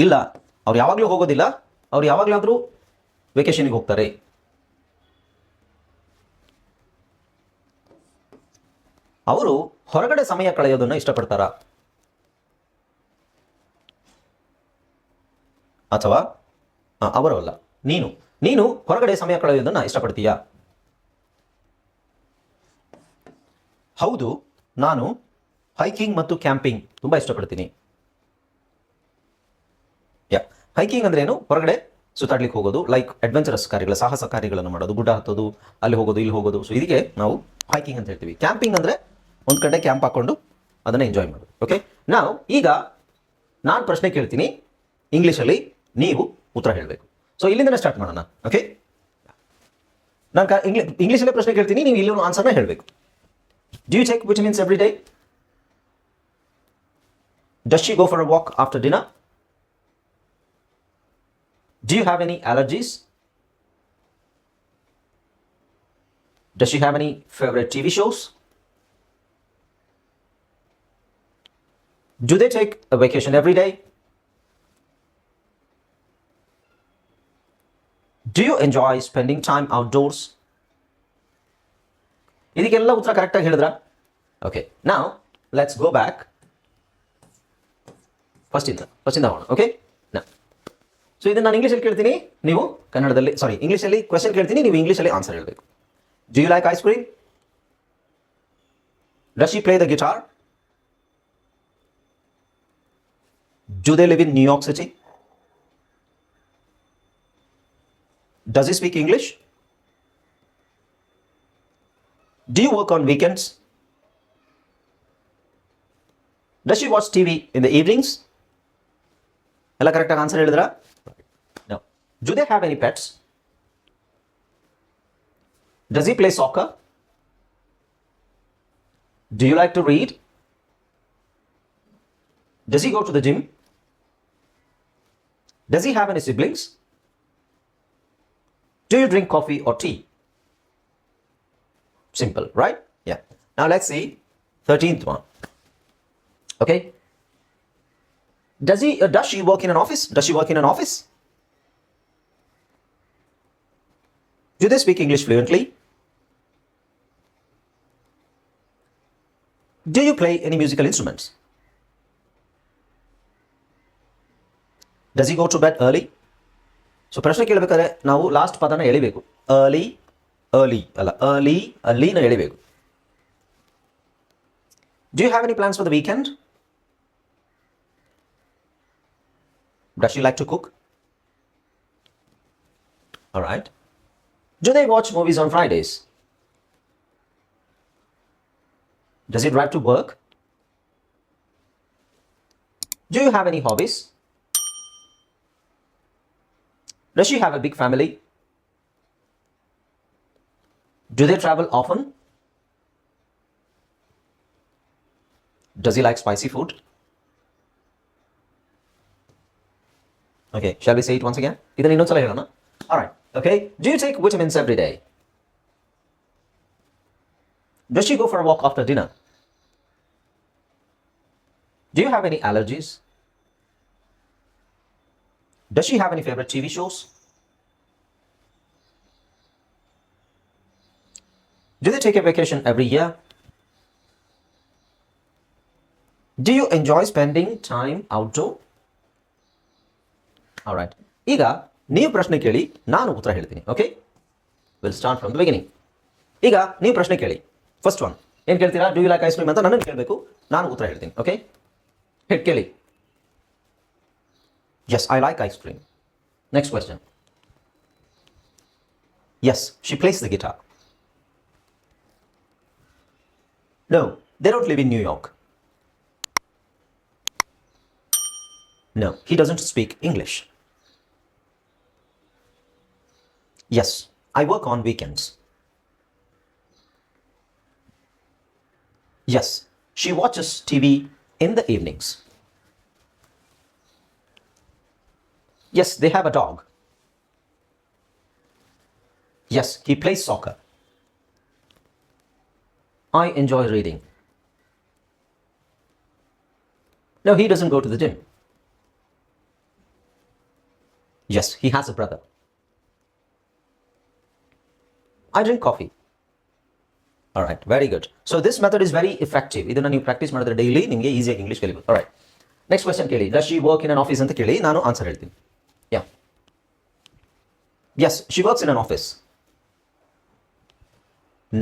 ಇಲ್ಲ, ಅವ್ರು ಯಾವಾಗಲೂ ಹೋಗೋದಿಲ್ಲ. ಅವ್ರು ಯಾವಾಗಲಾದರೂ ವೆಕೇಷನ್ಗೆ ಹೋಗ್ತಾರೆ. ಅವರು ಹೊರಗಡೆ ಸಮಯ ಕಳೆಯೋದನ್ನು ಇಷ್ಟಪಡ್ತಾರಾ? ಅಥವಾ ಅವರಲ್ಲ, ನೀನು ಹೊರಗಡೆ ಸಮಯ ಕಳೆಯೋದನ್ನು ಇಷ್ಟಪಡ್ತೀಯಾ? ಹೌದು, ನಾನು ಹೈಕಿಂಗ್ ಮತ್ತು ಕ್ಯಾಂಪಿಂಗ್ ತುಂಬ ಇಷ್ಟಪಡ್ತೀನಿ. ಹೈಕಿಂಗ್ ಅಂದ್ರೇನು? ಹೊರಗಡೆ ಸುತ್ತಾಡ್ಲಿಕ್ಕೆ ಹೋಗೋದು, ಲೈಕ್ ಅಡ್ವೆಂಚರಸ್ ಕಾರ್ಯಗಳು, ಸಾಹಸ ಕಾರ್ಯಗಳನ್ನು ಮಾಡೋದು, ಗುಡ್ಡ ಹತ್ತೋದು, ಅಲ್ಲಿ ಹೋಗೋದು, ಇಲ್ಲಿ ಹೋಗೋದು. ಸೊ ಇದಕ್ಕೆ ನಾವು ಹೈಕಿಂಗ್ ಅಂತ ಹೇಳ್ತೀವಿ. ಕ್ಯಾಂಪಿಂಗ್ ಅಂದರೆ ಒಂದು ಕಡೆ ಕ್ಯಾಂಪ್ ಹಾಕೊಂಡು ಅದನ್ನು ಎಂಜಾಯ್ ಮಾಡೋದು. ಓಕೆ. ಈಗ ನಾನು ಪ್ರಶ್ನೆ ಕೇಳ್ತೀನಿ, ಇಂಗ್ಲೀಷಲ್ಲಿ ನೀವು ಉತ್ತರ ಹೇಳಬೇಕು. ಸೊ ಇಲ್ಲಿಂದನೇ ಸ್ಟಾರ್ಟ್ ಮಾಡೋಣ. ಓಕೆ. ನಾನು ಇಂಗ್ಲೀಷಲ್ಲೇ ಪ್ರಶ್ನೆ ಕೇಳ್ತೀನಿ, ನೀವು ಇಲ್ಲಿ ಆನ್ಸರ್ನ ಹೇಳಬೇಕು. Do you take vitamins every day? Does she go for a walk after dinner? Do you have any allergies? Does she have any favorite TV shows? Do they take a vacation every day? Do you enjoy spending time outdoors? ಇದಕ್ಕೆಲ್ಲ ಉತ್ತರ ಕರೆಕ್ಟಾಗಿ ಹೇಳಿದ್ರಾ? Okay. Now let's go back. ಫಸ್ಟಿಂದ ಹೋಗೋಣ. Okay. So ಇದನ್ನು ನಾನು ಇಂಗ್ಲೀಷಲ್ಲಿ ಕೇಳ್ತೀನಿ, ನೀವು ಕನ್ನಡದಲ್ಲಿ, ಇಂಗ್ಲೀಷಲ್ಲಿ ಕ್ವೆಶ್ಚನ್ ಕೇಳ್ತೀನಿ, ನೀವು ಇಂಗ್ಲೀಷಲ್ಲಿ ಆನ್ಸರ್ ಹೇಳಬೇಕು. Do you like ice cream? Does she play the guitar? Do they live in New York city? Does he speak English? Do you work on weekends? Does she watch TV in the evenings? ಎಲ್ಲ ಕರೆಕ್ಟಾಗಿ answer ಹೇಳಿದ್ರಾ? Do they have any pets? Does he play soccer? Do you like to read? Does he go to the gym? Does he have any siblings? Do you drink coffee or tea? Simple, right? Yeah. Now let's see 13th one. Okay. Does she work in an office? Does she work in an office? Do they speak English fluently? Do you play any musical instruments? Does he go to bed early? So ಪ್ರಶ್ನೆ ಕೇಳಬೇಕಾದ್ರೆ ನಾವು last ಪದನ ಎಳಿಬೇಕು. Early ಅಲ್ಲ, ಅರ್ಲಿನ ಎಳಿಬೇಕು. Do you have any plans for the weekend? Does she like to cook? All right. Do they watch movies on Fridays? Does he drive to work? Do you have any hobbies? Does she have a big family? Do they travel often? Does he like spicy food? Okay, shall we say it once again? ಇದನ್ನ ಇನ್ನೊಂದ್ಸಲ ಹೇಳೋಣ. All right. Okay. Do you take vitamins every day? Does she go for a walk after dinner? Do you have any allergies? Does she have any favorite TV shows? Do they take a vacation every year? Do you enjoy spending time outdoor? Alright, ಈಗ ನೀವು ಪ್ರಶ್ನೆ ಕೇಳಿ, ನಾನು ಉತ್ತರ ಹೇಳ್ತೀನಿ. Okay, will start from the beginning. ಈಗ ನೀವು ಪ್ರಶ್ನೆ ಕೇಳಿ, ಫಸ್ಟ್ ಒನ್ ಏನು ಕೇಳ್ತೀರಾ? Do you like ice cream ಅಂತ ನನಗೆ ಕೇಳಬೇಕು, ನಾನು ಉತ್ತರ ಹೇಳ್ತೀನಿ. ಓಕೆ, ಕೇಳಿ. Yes, I like ice cream. Next question. Yes, she plays the guitar. No, they don't live in New York. No, he doesn't speak English. Yes, I work on weekends. Yes, she watches TV in the evenings. Yes, they have a dog. Yes, he plays soccer. I enjoy reading. No, he doesn't go to the gym. Yes, he has a brother. I drink coffee. All right, very good. So this method is very effective. ಇದನ್ನ ನೀವು practice ಮಾಡಿದ್ರೆ daily ನಿಮಗೆ ಈಸಿಯಾಗಿ English ಕಲಿಬಹುದು. All right. Next question ಕೇಳಿ. Does she work in an office ಅಂತ ಕೇಳಿ, ನಾನು ಆನ್ಸರ್ ಹೇಳ್ತೀನಿ. Yeah, yes, she works in an office.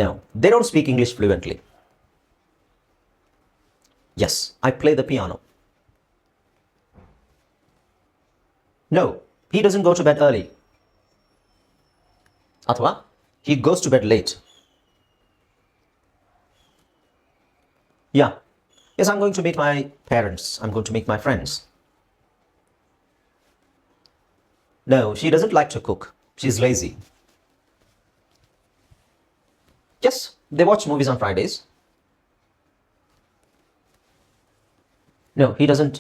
No, they don't speak English fluently. Yes, I play the piano. No, he doesn't go to bed early. Athwa, he goes to bed late. Yeah. Yes, I'm going to meet my parents. I'm going to meet my friends. No, she doesn't like to cook. She's lazy. Yes, they watch movies on Fridays. No, he doesn't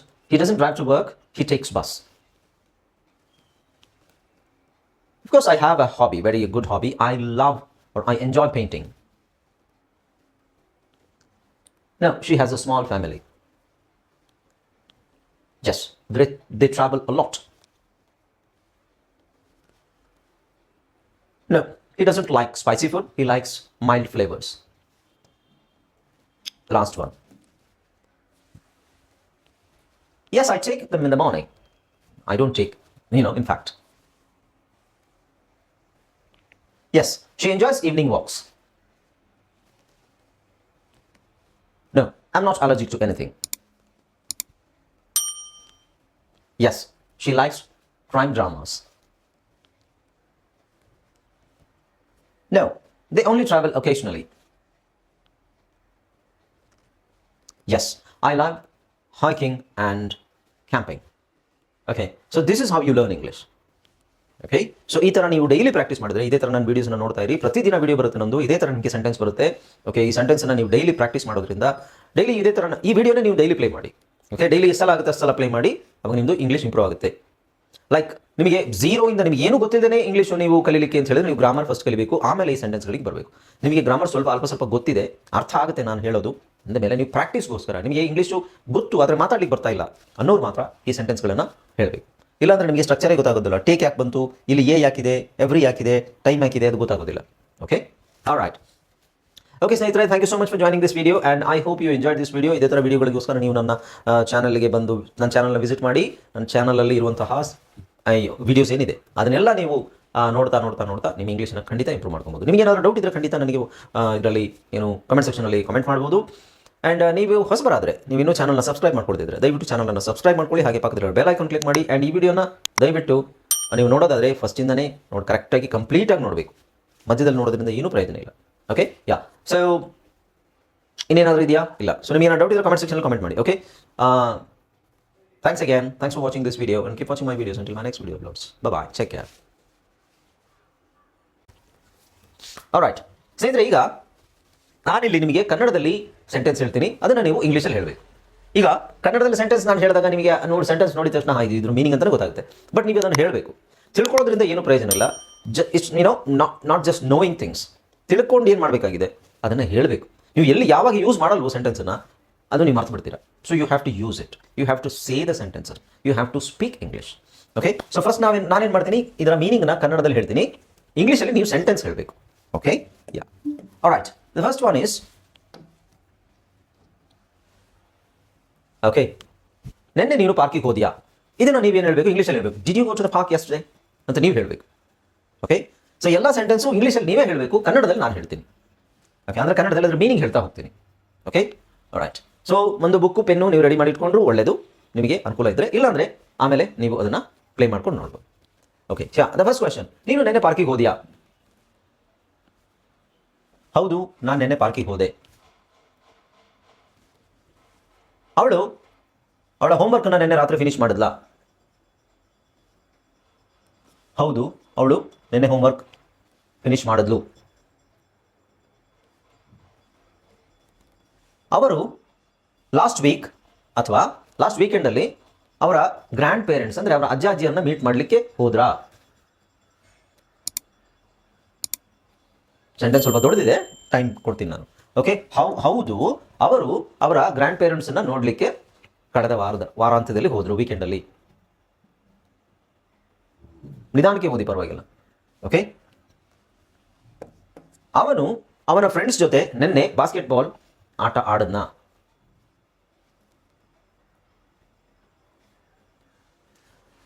drive to work. He takes bus. Of course, I have a hobby, very good hobby. I love or I enjoy painting. No, she has a small family. Yes, they travel a lot. No, he doesn't like spicy food. He likes mild flavors. Last one. Yes, I take them in the morning. I don't take, in fact. Yes, she enjoys evening walks. No, I'm not allergic to anything. Yes, she likes crime dramas. No, they only travel occasionally. Yes, I love hiking and camping. Okay, so this is how you learn English. Okay, so ಈ ಥರ ನೀವು daily practice ಮಾಡಿದ್ರೆ, ಇದೇ ಥರ ನಾನು ವೀಡಿಯೋಸ್ನ ನೋಡ್ತಾ ಇರಿ, ಪ್ರತಿದಿನ ವೀಡಿಯೋ ಬರುತ್ತೆ ನಂದು, ಇದೇ ಥರ ನಿಮಗೆ ಸೆಂಟೆನ್ಸ್ ಬರುತ್ತೆ. ಓಕೆ, ಈ ಸೆಂಟೆನ್ಸನ್ನು ನೀವು ಡೈಲಿ ಪ್ರಾಕ್ಟೀಸ್ ಮಾಡೋದ್ರಿಂದ ಡೈಲಿ ಇದೇ ಥರ ಈ ವಿಡಿಯೋನ ನೀವು ಡೈಲಿ ಪ್ಲೇ ಮಾಡಿ. ಓಕೆ, ಡೈಲಿ ಎಷ್ಟು ಸಲ ಆಗುತ್ತೆ ಅಷ್ಟು ಸಲ ಪ್ಲೇ ಮಾಡಿ, ಅವಾಗ ನಿಮ್ಮದು ಇಂಗ್ಲೀಷ್ ಇಂಪ್ರೂವ್ ಆಗುತ್ತೆ. ಲೈಕ್ ನಿಮಗೆ ಝೀರೋಯಿಂದ ನಿಮಗೆ ಏನು ಗೊತ್ತಿದ್ದೇನೆ ಇಂಗ್ಲೀಷು ನೀವು ಕಲೀಲಿಕ್ಕೆ ಅಂತ ಹೇಳಿದ್ರೆ ನೀವು ಗ್ರಾಮರ್ ಫಸ್ಟ್ ಕಲಿಬೇಕು, ಆಮೇಲೆ ಈ ಸೆಂಟೆನ್ಸ್ಗಳಿಗೆ ಬರಬೇಕು. ನಿಮಗೆ ಗ್ರಾಮರ್ ಅಲ್ಪ ಸ್ವಲ್ಪ ಗೊತ್ತಿದೆ, ಅರ್ಥ ಆಗುತ್ತೆ ನಾನು ಹೇಳೋದು ಅಂದಮೇಲೆ ನೀವು ಪ್ರಾಕ್ಟೀಸ್ಗೋಸ್ಕರ ನಿಮಗೆ ಇಂಗ್ಲೀಷು ಗೊತ್ತು ಆದರೆ ಮಾತಾಡ್ಲಿಕ್ಕೆ ಬರ್ತಾ ಇಲ್ಲ ಅನ್ನೋರು ಮಾತ್ರ ಈ ಸೆಂಟೆನ್ಸ್ಗಳನ್ನು ಹೇಳಬೇಕು. ಇಲ್ಲಾಂದರೆ ನಿಮಗೆ ಸ್ಟ್ರಕ್ಚರೇ ಗೊತ್ತಾಗೋದಿಲ್ಲ. ಟೇಕ್ ಯಾಕೆ ಬಂತು, ಇಲ್ಲಿ ಎ ಯಾಕಿದೆ, ಎವ್ರಿ ಯಾಕಿದೆ, ಟೈಮ್ ಯಾಕಿದೆ, ಅದು ಗೊತ್ತಾಗೋದಿಲ್ಲ. Okay, alright. ಓಕೆ ಸ್ನೇಹಿತರೆ, thank you so much for joining this video and I hope you enjoyed this video. ಇದೇ ಥರ ವಿಡಿಯೋಗಳಿಗೋಸ್ಕರ ನೀವು ನನ್ನ ಚಾನಲ್ಗೆ ಬಂದು ನನ್ನ ಚಾನಲ್ನ ವಿಸಿಟ್ ಮಾಡಿ, ನನ್ನ ಚಾನಲಲ್ಲಿ ಇರುವಂತಹ ವಿಡಿಯೋಸ್ ಏನಿದೆ ಅದನ್ನೆಲ್ಲ ನೀವು ನೋಡ್ತಾ ನಿಮ್ಮ ಇಂಗ್ಲೀಷನ್ನು ಖಂಡಿತ ಇಂಪ್ರೂವ್ ಮಾಡ್ಕೊಬೋದು. ನಿಮಗೆ ಏನಾದರೂ ಡೌಟ್ ಇದ್ದರೆ ಖಂಡಿತ ನನಗೆ ಇದರಲ್ಲಿ ಕಮೆಂಟ್ ಸೆಕ್ಷನಲ್ಲಿ ಕಮೆಂಟ್ ಮಾಡ್ಬೋದು. ಆ್ಯಂಡ್ ನೀವು ಹೊಸಬರಾದರೆ, ನೀವು ಇನ್ನೂ ಚಾನಲ್ನ ಸಬ್ಸ್ಕ್ರೈಬ್ ಮಾಡ್ಕೊಳ್ತಿದ್ರೆ ದಯವಿಟ್ಟು ಚಾನಲನ್ನು ಸಬ್ಸ್ಕ್ರೈಬ್ ಮಾಡ್ಕೊಳ್ಳಿ. ಹಾಗೆ ಪಕ್ಕದಲ್ಲಿ ಬೆಲ್ ಐಕಾನ್ ಕ್ಲಿಕ್ ಮಾಡಿ. ಆ್ಯಂಡ್ ಈ ವಿಡಿಯೋನ ದಯವಿಟ್ಟು ನೀವು ನೋಡೋದಾದರೆ ಫಸ್ಟಿಂದನೇ ಕರೆಕ್ಟಾಗಿ ಕಂಪ್ಲೀಟಾಗಿ ನೋಡಬೇಕು. ಮಧ್ಯದಲ್ಲಿ ನೋಡೋದ್ರಿಂದ ಏನೂ ಪ್ರಯೋಜನ ಇಲ್ಲ. ಓಕೆ, ಯಾ. ಸೊ ಇನ್ನೇನಾದರೂ ಇದೆಯಾ? ಇಲ್ಲ. ಸೊ ನಿಮಗೆ ಏನಾದ್ರು ಡೌಟ್ ಇದ್ದರೆ ಕಮೆಂಟ್ ಸೆಕ್ಷನಲ್ಲಿ ಕಮೆಂಟ್ ಮಾಡಿ. Okay, thanks again. Thanks for watching this video and keep watching my videos until my next video uploads. Bye-bye. Take care. Alright. ಸ್ನೇಹಿತರೆ, ಈಗ ನಾನಿಲ್ಲಿ ನಿಮಗೆ ಕನ್ನಡದಲ್ಲಿ ಸೆಂಟೆನ್ಸ್ ಹೇಳ್ತೀನಿ, ಅದನ್ನು ನೀವು ಇಂಗ್ಲೀಷಲ್ಲಿ ಹೇಳಬೇಕು. ಈಗ ಕನ್ನಡದಲ್ಲಿ ಸೆಂಟೆನ್ಸ್ ನಾನು ಹೇಳಿದಾಗ ನಿಮಗೆ ಸೆಂಟೆನ್ಸ್ ನೋಡಿದ ತಕ್ಷಣ ಇದ್ರ ಮೀನಿಂಗ್ ಅಂತಲೇ ಗೊತ್ತಾಗುತ್ತೆ. ಬಟ್ ನೀವು ಅದನ್ನು ಹೇಳಬೇಕು. ತಿಳ್ಕೊಳ್ಳೋದ್ರಿಂದ ಏನೂ ಪ್ರಯೋಜನ ಇಲ್ಲ. It's not just knowing things. ತಿಳ್ಕೊಂಡು ಏನು ಮಾಡಬೇಕಾಗಿದೆ ಅದನ್ನು ಹೇಳಬೇಕು. ನೀವು ಎಲ್ಲಿ ಯಾವಾಗ ಯೂಸ್ ಮಾಡಲ್ವೋ ಸೆಂಟೆನ್ಸನ್ನು ಅದು ನೀವು ಮರ್ತು ಬಿಡ್ತೀರಾ. So you have to use it, you have to say the sentences, you have to speak English. Okay, so first ನಾನೇನು ಮಾಡ್ತೀನಿ, ಇದರ ಮೀನಿಂಗ್ನ ಕನ್ನಡದಲ್ಲಿ ಹೇಳ್ತೀನಿ, ಇಂಗ್ಲೀಷಲ್ಲಿ ನೀವು ಸೆಂಟೆನ್ಸ್ ಹೇಳಬೇಕು. Okay, yeah. Alright, the first one is okay, ನಿನ್ನೆ ನೀನು ಪಾರ್ಕಿಗೆ ಹೋದ್ಯಾ, ಇದನ್ನು ನೀವೇನು ಹೇಳಬೇಕು, ಇಂಗ್ಲೀಷಲ್ಲಿ ಹೇಳಬೇಕು. Did you go to the park yesterday ಅಂತ ನೀವು ಹೇಳಬೇಕು. ಓಕೆ, ಸೊ ಎಲ್ಲ ಸೆಂಟೆನ್ಸು ಇಂಗ್ಲೀಷಲ್ಲಿ ನೀವೇ ಹೇಳಬೇಕು, ಕನ್ನಡದಲ್ಲಿ ನಾನು ಹೇಳ್ತೀನಿ. ಓಕೆ, ಅಂದರೆ ಕನ್ನಡದಲ್ಲಿ ಅದ್ರ ಮೀನಿಂಗ್ ಹೇಳ್ತಾ ಹೋಗ್ತೀನಿ. Okay, right. ಸೊ ಒಂದು ಬುಕ್ಕು ಪೆನ್ನು ನೀವು ರೆಡಿ ಮಾಡಿ ಇಟ್ಕೊಂಡ್ರು ಒಳ್ಳೆಯದು, ನಿಮಗೆ ಅನುಕೂಲ ಇದ್ದರೆ. ಇಲ್ಲಾಂದರೆ ಆಮೇಲೆ ನೀವು ಅದನ್ನು ಪ್ಲೇ ಮಾಡ್ಕೊಂಡು ನೋಡ್ಬೋದು. ಓಕೆ, ದ ಫಸ್ಟ್ ಕ್ವೆಶನ್, ನೀನು ನೆನ್ನೆ ಪಾರ್ಕಿಗೆ ಹೋದ್ಯಾ? ಹೌದು, ನಾನು ನೆನ್ನೆ ಪಾರ್ಕಿಗೆ ಹೋದೆ. ಅವಳ ಹೋಮ್ವರ್ಕ್ನ ನೆನ್ನೆ ರಾತ್ರಿ ಫಿನಿಶ್ ಮಾಡಿದ್ಲಾ? ಹೌದು, ಅವಳು ನೆನ್ನೆ ಹೋಮ್ವರ್ಕ್ ಫಿನಿಶ್ ಮಾಡಿದ್ಲು. ಅವರು ಲಾಸ್ಟ್ ವೀಕ್ ಅಥವಾ ಲಾಸ್ಟ್ ವೀಕೆಂಡಲ್ಲಿ ಅವರ ಗ್ರ್ಯಾಂಡ್ ಪೇರೆಂಟ್ಸ್ ಅಂದರೆ ಅವರ ಅಜ್ಜ ಅಜ್ಜಿಯನ್ನು ಮೀಟ್ ಮಾಡಲಿಕ್ಕೆ ಹೋದ್ರಾ? ಸೆಂಟೆನ್ಸ್ ಸ್ವಲ್ಪ ದೊಡ್ಡದಿದೆ, ಟೈಮ್ ಕೊಡ್ತೀನಿ ನಾನು. ಓಕೆ, ಹೌದು, ಅವರು ಅವರ ಗ್ರ್ಯಾಂಡ್ ಪೇರೆಂಟ್ಸನ್ನು ನೋಡಲಿಕ್ಕೆ ಕಳೆದ ವಾರಾಂತ್ಯದಲ್ಲಿ ಹೋದರು, ವೀಕೆಂಡಲ್ಲಿ. ನಿಧಾನಕ್ಕೆ ಓದಿ, ಪರವಾಗಿಲ್ಲ. ಓಕೆ, ಅವನು ಅವನ ಫ್ರೆಂಡ್ಸ್ ಜೊತೆ ನಿನ್ನೆ ಬಾಸ್ಕೆಟ್ಬಾಲ್ ಆಟ ಆಡದ್ನ?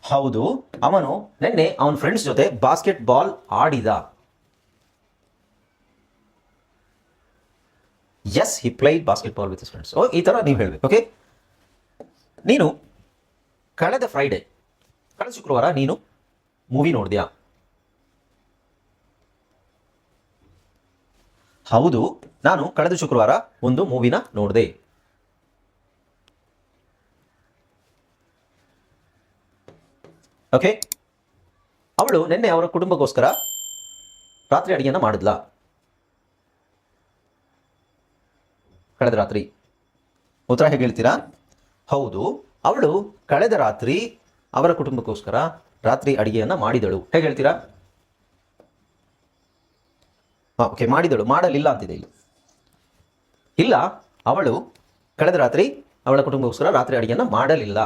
ಹೌದು, ಅವನು ನಿನ್ನೆ ಅವನ ಫ್ರೆಂಡ್ಸ್ ಜೊತೆ ಬಾಸ್ಕೆಟ್ಬಾಲ್ ಆಡಿದ. Yes, he played basketball with his friends. ಈ ಥರ ನೀವು ಹೇಳಬೇಕು. ಓಕೆ, ನೀನು ಕಳೆದ ಶುಕ್ರವಾರ ನೀನು ಮೂವಿ ನೋಡಿದ್ಯಾ? ಹೌದು, ನಾನು ಕಳೆದ ಶುಕ್ರವಾರ ಒಂದು ಮೂವಿನ ನೋಡಿದೆ. ಓಕೆ, ಅವಳು ನಿನ್ನೆ ಅವರ ಕುಟುಂಬಕ್ಕೋಸ್ಕರ ರಾತ್ರಿ ಅಡಿಗೆಯನ್ನು ಮಾಡಿದ್ಲಾ? ಕಳೆದ ರಾತ್ರಿ. ಉತ್ತರ ಹೇಗೆ ಹೇಳ್ತೀರಾ? ಹೌದು, ಅವಳು ಕಳೆದ ರಾತ್ರಿ ಅವರ ಕುಟುಂಬಕ್ಕೋಸ್ಕರ ರಾತ್ರಿ ಅಡಿಗೆಯನ್ನು ಮಾಡಿದಳು. ಹೇಗೆ ಹೇಳ್ತೀರಾ? ಓಕೆ, ಮಾಡಿದಳು, ಮಾಡಲಿಲ್ಲ ಅಂತಿದೆ ಇಲ್ಲಿ. ಇಲ್ಲ, ಅವಳು ಕಳೆದ ರಾತ್ರಿ ಅವಳ ಕುಟುಂಬಕ್ಕೋಸ್ಕರ ರಾತ್ರಿ ಅಡಿಗೆಯನ್ನು ಮಾಡಲಿಲ್ಲ.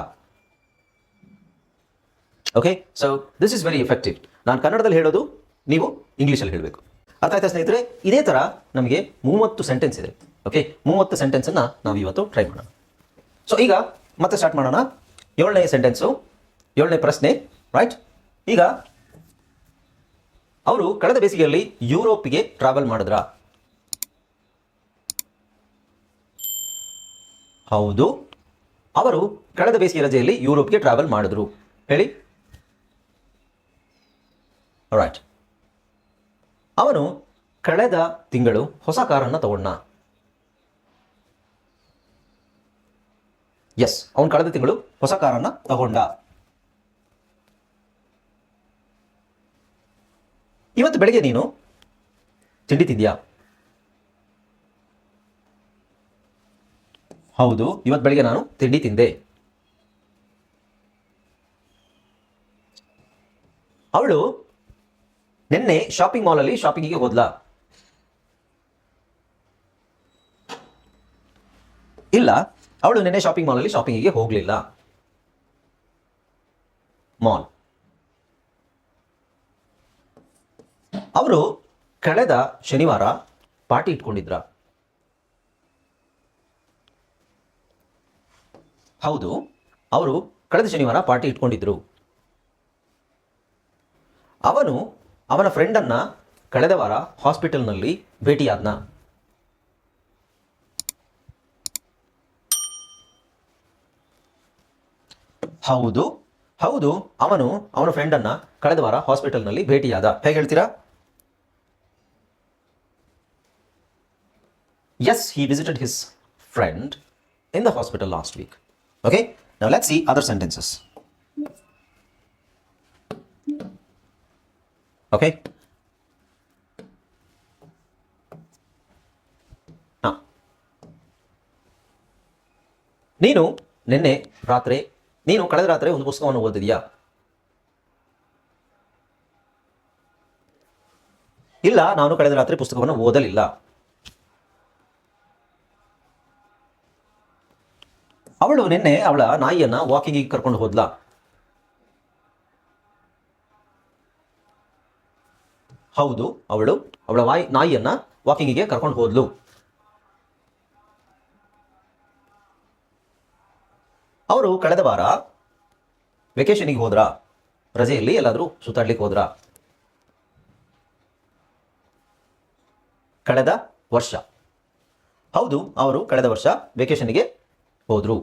Okay, so this is very effective. ನಾನು ಕನ್ನಡದಲ್ಲಿ ಹೇಳೋದು, ನೀವು ಇಂಗ್ಲೀಷಲ್ಲಿ ಹೇಳಬೇಕು. ಅರ್ಥ ಆಯ್ತಾ ಸ್ನೇಹಿತರೆ? ಇದೇ ಥರ ನಮಗೆ 30 ಸೆಂಟೆನ್ಸ್ ಇದೆ. ಓಕೆ, 30 ಸೆಂಟೆನ್ಸನ್ನು ನಾವು ಇವತ್ತು ಟ್ರೈ ಮಾಡೋಣ. ಸೊ ಈಗ ಮತ್ತೆ ಸ್ಟಾರ್ಟ್ ಮಾಡೋಣ. 7ನೇ ಸೆಂಟೆನ್ಸು, 7ನೇ ಪ್ರಶ್ನೆ. ರೈಟ್, ಈಗ ಅವರು ಕಳೆದ ಬೇಸಿಗೆಯಲ್ಲಿ ಯುರೋಪ್ಗೆ ಟ್ರಾವೆಲ್ ಮಾಡಿದ್ರ? ಹೌದು, ಅವರು ಕಳೆದ ಬೇಸಿಗೆ ರಜೆಯಲ್ಲಿ ಯುರೋಪ್ಗೆ ಟ್ರಾವೆಲ್ ಮಾಡಿದ್ರು. ಹೇಳಿ. ರೈಟ್, ಅವನು ಕಳೆದ ತಿಂಗಳು ಹೊಸ ಕಾರನ್ನು ತಗೊಂಡ? ಎಸ್, ಅವನು ಕಳೆದ ತಿಂಗಳು ಹೊಸ ಕಾರನ್ನು ತಗೊಂಡ. ಇವತ್ತು ಬೆಳಗ್ಗೆ ನೀನು ತಿಂಡಿ ತಿಂದ್ಯಾ? ಹೌದು, ಇವತ್ತು ಬೆಳಗ್ಗೆ ನಾನು ತಿಂಡಿ ತಿಂದೆ. ಅವಳು ನಿನ್ನೆ ಶಾಪಿಂಗ್ ಮಾಲಲ್ಲಿ ಶಾಪಿಂಗಿಗೆ ಹೋದ್ಲಾ? ಇಲ್ಲ, ಅವಳು ನಿನ್ನೆ ಶಾಪಿಂಗ್ ಮಾಲಲ್ಲಿ ಶಾಪಿಂಗಿಗೆ ಹೋಗಲಿಲ್ಲ. ಮಾಲ್. ಅವರು ಕಳೆದ ಶನಿವಾರ ಪಾರ್ಟಿ ಇಟ್ಕೊಂಡಿದ್ರ? ಹೌದು, ಅವರು ಕಳೆದ ಶನಿವಾರ ಪಾರ್ಟಿ ಇಟ್ಕೊಂಡಿದ್ರು. ಅವನು ಅವನ ಫ್ರೆಂಡನ್ನ ಕಳೆದ ವಾರ ಹಾಸ್ಪಿಟಲ್ನಲ್ಲಿ ಭೇಟಿಯಾದ್ನ? ಹೌದು, ಅವನು ಅವನ ಫ್ರೆಂಡನ್ನ ಕಳೆದ ವಾರ ಹಾಸ್ಪಿಟಲ್ನಲ್ಲಿ ಭೇಟಿಯಾದ. ಹೇಗೆ ಹೇಳ್ತೀರಾ? Yes, he visited his friend in the hospital last week. Okay, now let's see other sentences. Okay, ನೀನು ಕಳೆದ ರಾತ್ರಿ ಒಂದು ಪುಸ್ತಕವನ್ನು ಓದಿದ್ಯಾ? ಇಲ್ಲ, ನಾನು ಕಳೆದ ರಾತ್ರಿ ಪುಸ್ತಕವನ್ನು ಓದಲಿಲ್ಲ. ಅವಳು ನಿನ್ನೆ ಅವಳ ನಾಯಿಯನ್ನ ವಾಕಿಂಗಿಗೆ ಕರ್ಕೊಂಡು ಹೋದ್ಲಾ? ಹೌದು, ಅವಳು ಅವಳ ನಾಯಿಯನ್ನ ವಾಕಿಂಗಿಗೆ ಕರ್ಕೊಂಡು ಹೋದ್ಲು. ಅವರು ಕಳೆದ ವಾರ ವೆಕೇಷನಿಗೆ ಹೋದ್ರಾ, ರಜೆಯಲ್ಲಿ ಎಲ್ಲಾದರೂ ಸುತ್ತಾಡ್ಲಿಕ್ಕೆ ಹೋದ್ರಾ? ಕಳೆದ ವರ್ಷ. ಹೌದು, ಅವರು ಕಳೆದ ವರ್ಷ ವೆಕೇಷನ್ಗೆ ಹೋದ್ರು.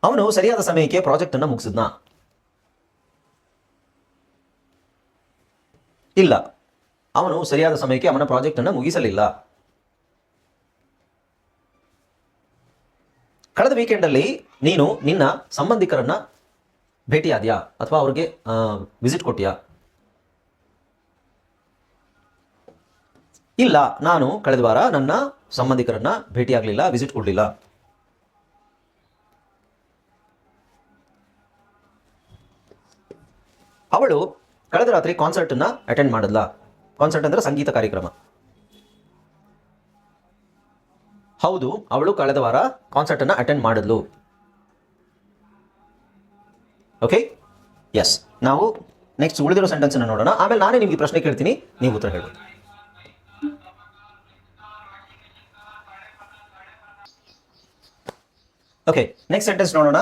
ಅವನು ಸರಿಯಾದ ಸಮಯಕ್ಕೆ ಪ್ರಾಜೆಕ್ಟ್ ಅನ್ನು ಮುಗಿಸಿದ್ನಾ? ಇಲ್ಲ, ಅವನು ಸರಿಯಾದ ಸಮಯಕ್ಕೆ ಅವನ ಪ್ರಾಜೆಕ್ಟ್ ಅನ್ನು ಮುಗಿಸಲಿಲ್ಲ. ಕಳೆದ ವೀಕೆಂಡಲ್ಲಿ ನೀನು ನಿನ್ನ ಸಂಬಂಧಿಕರನ್ನ ಭೇಟಿಯಾದ್ಯಾ ಅಥವಾ ಅವ್ರಿಗೆ ವಿಸಿಟ್ ಕೊಟ್ಟಿಯಾ? ಇಲ್ಲ, ನಾನು ಕಳೆದ ವಾರ ನನ್ನ ಸಂಬಂಧಿಕರನ್ನ ಭೇಟಿಯಾಗಲಿಲ್ಲ, ವಿಸಿಟ್ ಕೊಡಲಿಲ್ಲ. ಅವಳು ಕಳೆದ ರಾತ್ರಿ ಕಾನ್ಸರ್ಟ್ ಅನ್ನ ಅಟೆಂಡ್ ಮಾಡಲ್ಲ. ಕಾನ್ಸರ್ಟ್ ಅಂದ್ರೆ ಸಂಗೀತ ಕಾರ್ಯಕ್ರಮ. ಹೌದು, ಅವಳು ಕಳೆದ ವಾರ ಕಾನ್ಸರ್ಟ್ ಅನ್ನ ಅಟೆಂಡ್ ಮಾಡಿದ್ಲು. Okay, yes. ನಾವು ನೆಕ್ಸ್ಟ್ ಉಳಿದಿರೋ ಸೆಂಟೆನ್ಸ್ ಅನ್ನು ನೋಡೋಣ. ಆಮೇಲೆ ನಾನೇ ನಿಮಗೆ ಪ್ರಶ್ನೆ ಕೇಳ್ತೀನಿ, ನೀವು ಉತ್ತರ ಹೇಳಬೇಕು. ಓಕೆ, ನೆಕ್ಸ್ಟ್ ಸೆಂಟೆನ್ಸ್ ನೋಡೋಣ.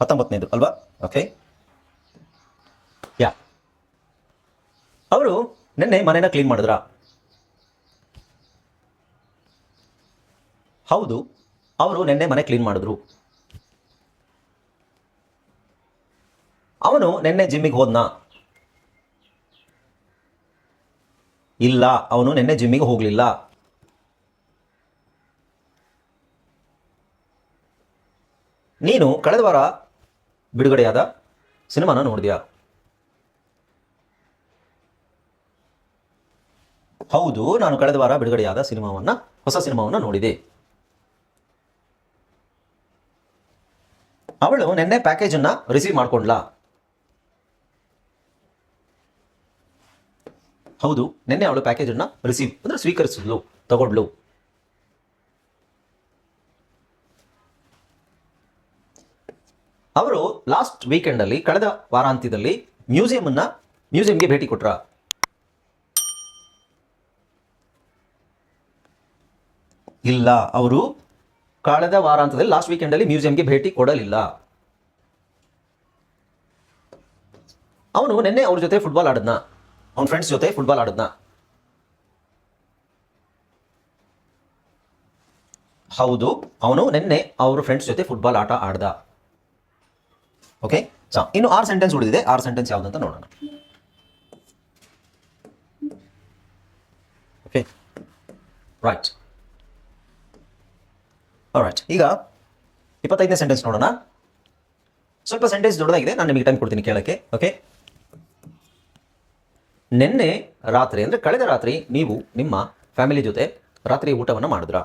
19ನೇದು ಅಲ್ವಾ? ಓಕೆ, ಯಾ. ಅವರು ನಿನ್ನೆ ಮನೆನ ಕ್ಲೀನ್ ಮಾಡಿದ್ರಾ? ಹೌದು, ಅವರು ನಿನ್ನೆ ಮನೆ ಕ್ಲೀನ್ ಮಾಡಿದ್ರು. ಅವನು ನಿನ್ನೆ ಜಿಮ್ಮಿಗೆ ಹೋದ್ನಾ? ಇಲ್ಲ, ಅವನು ನಿನ್ನೆ ಜಿಮ್ಮಿಗೆ ಹೋಗಲಿಲ್ಲ. ನೀನು ಕಳೆದ ವಾರ ಬಿಡುಗಡೆಯಾದ ಸಿನಿಮಾನ ನೋಡಿದ್ಯಾ? ಹೌದು, ನಾನು ಕಳೆದ ವಾರ ಬಿಡುಗಡೆಯಾದ ಹೊಸ ಸಿನಿಮಾವನ್ನ ನೋಡಿದೆ. ಅವಳು ನಿನ್ನೆ ಪ್ಯಾಕೇಜ್ ಅನ್ನ ರಿಸೀವ್ ಮಾಡ್ಕೊಂಡ್ಲಾ? ಹೌದು, ನಿನ್ನೆ ಅವಳು ಪ್ಯಾಕೇಜ್ ಅನ್ನ ರಿಸೀವ್ ಅಂದ್ರೆ ಸ್ವೀಕರಿಸಿದ್ಲು, ತಗೊಂಡ್ಲು. ಅವರು ಲಾಸ್ಟ್ ವೀಕೆಂಡ್ ಅಲ್ಲಿ, ಕಳೆದ ವಾರಾಂತ್ಯದಲ್ಲಿ ಮ್ಯೂಸಿಯಂಗೆ ಭೇಟಿ ಕೊಟ್ರ? ಇಲ್ಲ, ಅವರು ಕಳೆದ ವಾರಾಂತ್ಯದಲ್ಲಿ ಲಾಸ್ಟ್ ವೀಕೆಂಡ್ ಅಲ್ಲಿ ಮ್ಯೂಸಿಯಂಗೆ ಭೇಟಿ ಕೊಡಲಿಲ್ಲ. ಅವನು ನಿನ್ನೆ ಅವ್ರ ಜೊತೆ ಫುಟ್ಬಾಲ್ ಆಡದ್ನ? ಅವನ ಫ್ರೆಂಡ್ಸ್ ಜೊತೆ ಫುಟ್ಬಾಲ್ ಆಡದ್ನ? ಹೌದು, ಅವನು ನಿನ್ನೆ ಅವ್ರ ಫ್ರೆಂಡ್ಸ್ ಜೊತೆ ಫುಟ್ಬಾಲ್ ಆಟ ಆಡ್ದ. ಓಕೆ, ಇನ್ನು 6 ಸೆಂಟೆನ್ಸ್ ಉಳಿದಿದೆ. 6 ಸೆಂಟೆನ್ಸ್ ಯಾವುದಂತ ನೋಡೋಣ. Okay, right. ಈಗ 25ನೇ ಸೆಂಟೆನ್ಸ್ ನೋಡೋಣ. ಸ್ವಲ್ಪ ಸೆಂಟೆನ್ಸ್ ದೊಡ್ಡದಾಗಿದೆ, ನಾನು ನಿಮಗೆ ಟೈಮ್ ಕೊಡ್ತೀನಿ ಕೇಳಕ್ಕೆ. ಓಕೆ, ನಿನ್ನೆ ರಾತ್ರಿ ಅಂದ್ರೆ ಕಳೆದ ರಾತ್ರಿ ನೀವು ನಿಮ್ಮ ಫ್ಯಾಮಿಲಿ ಜೊತೆ ರಾತ್ರಿ ಊಟವನ್ನು ಮಾಡಿದ್ರಾ?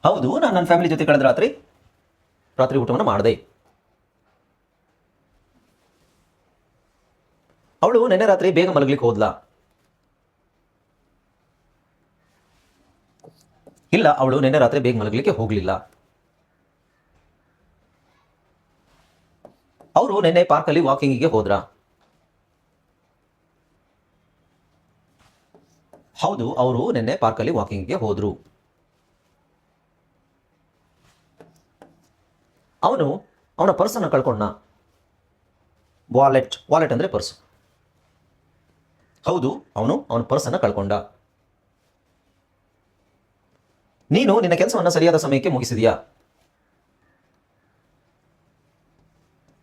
ಹೌದು, ನಾನು ನನ್ನ ಫ್ಯಾಮಿಲಿ ಜೊತೆ ಕಳೆದ ರಾತ್ರಿ ಊಟವನ್ನು ಮಾಡಿದೆ. ಅವಳು ನಿನ್ನೆ ರಾತ್ರಿ ಬೇಗ ಮಲಗಲಿಕ್ಕೆ ಹೋದ್ಲಾ? ಇಲ್ಲ, ಅವಳು ನಿನ್ನೆ ರಾತ್ರಿ ಬೇಗ ಮಲಗಲಿಕ್ಕೆ ಹೋಗಲಿಲ್ಲ. ಅವರು ನಿನ್ನೆ ಪಾರ್ಕಲ್ಲಿ ವಾಕಿಂಗಿಗೆ ಹೋದ್ರಾ? ಹೌದು, ಅವರು ನಿನ್ನೆ ಪಾರ್ಕಲ್ಲಿ ವಾಕಿಂಗಿಗೆ ಹೋದ್ರು. ಅವನು ಅವನ ಪರ್ಸನ್ನು ಕಳ್ಕೊಂಡ? ವಾಲೆಟ್ ಅಂದ್ರೆ ಪರ್ಸ್. ಹೌದು, ಅವನು ಅವನ ಪರ್ಸನ್ನು ಕಳ್ಕೊಂಡ. ನೀನು ನಿನ್ನ ಕೆಲಸವನ್ನು ಸರಿಯಾದ ಸಮಯಕ್ಕೆ ಮುಗಿಸಿದೆಯಾ?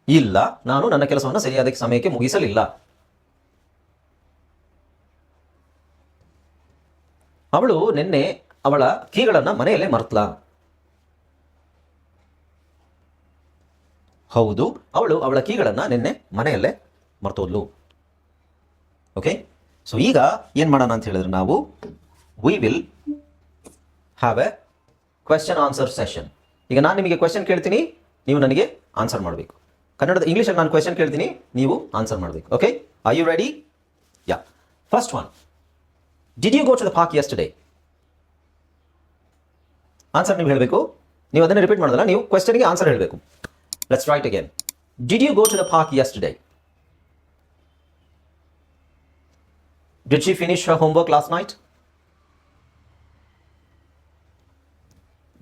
ಇಲ್ಲ, ನಾನು ನನ್ನ ಕೆಲಸವನ್ನು ಸರಿಯಾದ ಸಮಯಕ್ಕೆ ಮುಗಿಸಲಿಲ್ಲ. ಅವಳು ನಿನ್ನೆ ಅವಳ ಕೀಗಳನ್ನು ಮನೆಯಲ್ಲೇ ಮರ್ತಲಾ? ಹೌದು, ಅವಳು ಅವಳ ಕೀಗಳನ್ನು ನಿನ್ನೆ ಮನೆಯಲ್ಲೇ ಮರ್ತೋದ್ಲು. ಓಕೆ, ಸೊ ಈಗ ಏನು ಮಾಡೋಣ ಅಂತ ಹೇಳಿದ್ರೆ, ನಾವು we will have A question answer session. ಈಗ ನಾನು ನಿಮಗೆ ಕ್ವೆಶ್ಚನ್ ಕೇಳ್ತೀನಿ, ನೀವು ನನಗೆ ಆನ್ಸರ್ ಮಾಡಬೇಕು. ಇಂಗ್ಲೀಷಲ್ಲಿ ನಾನು ಕ್ವೆಶ್ಚನ್ ಕೇಳ್ತೀನಿ, ನೀವು ಆನ್ಸರ್ ಮಾಡಬೇಕು. Okay, are you ready? Yeah. First one, did you go to the park yesterday? Answer ನೀವು ಹೇಳಬೇಕು. ನೀವು ಅದನ್ನು ರಿಪೀಟ್ ಮಾಡೋದಲ್ಲ, ನೀವು ಕ್ವೆಶ್ಚನ್ಗೆ ಆನ್ಸರ್ ಹೇಳಬೇಕು. Let's try it again. Did you go to the park yesterday? Did she finish her homework last night?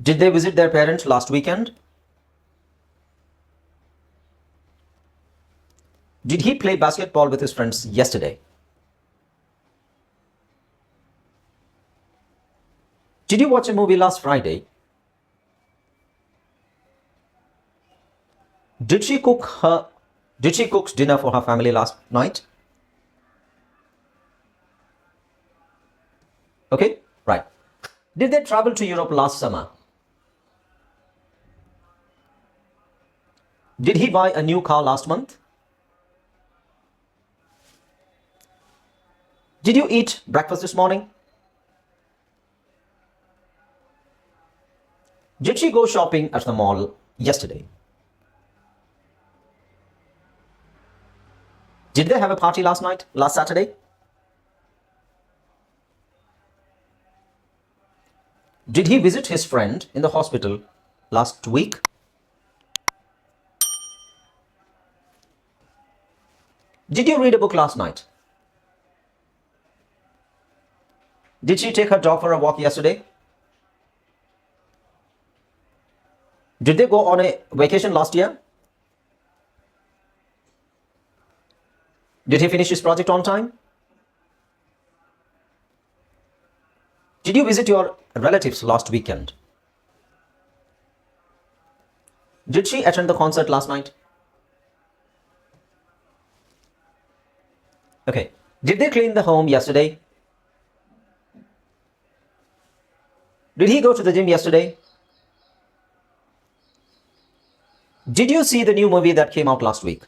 Did they visit their parents last weekend? Did he play basketball with his friends yesterday? Did you watch a movie last Friday? Did she cook dinner for her family last night? Okay, right. Did they travel to Europe last summer? Did he buy a new car last month? Did you eat breakfast this morning? Did she go shopping at the mall yesterday? Did they have a party last Saturday? Did he visit his friend in the hospital last week? Did you read a book last night? Did she take her dog for a walk yesterday? Did they go on a vacation last year? Did he finish his project on time? Did you visit your relatives last weekend? Did she attend the concert last night? Okay. Did they clean the home yesterday? Did he go to the gym yesterday? Did you see the new movie that came out last week?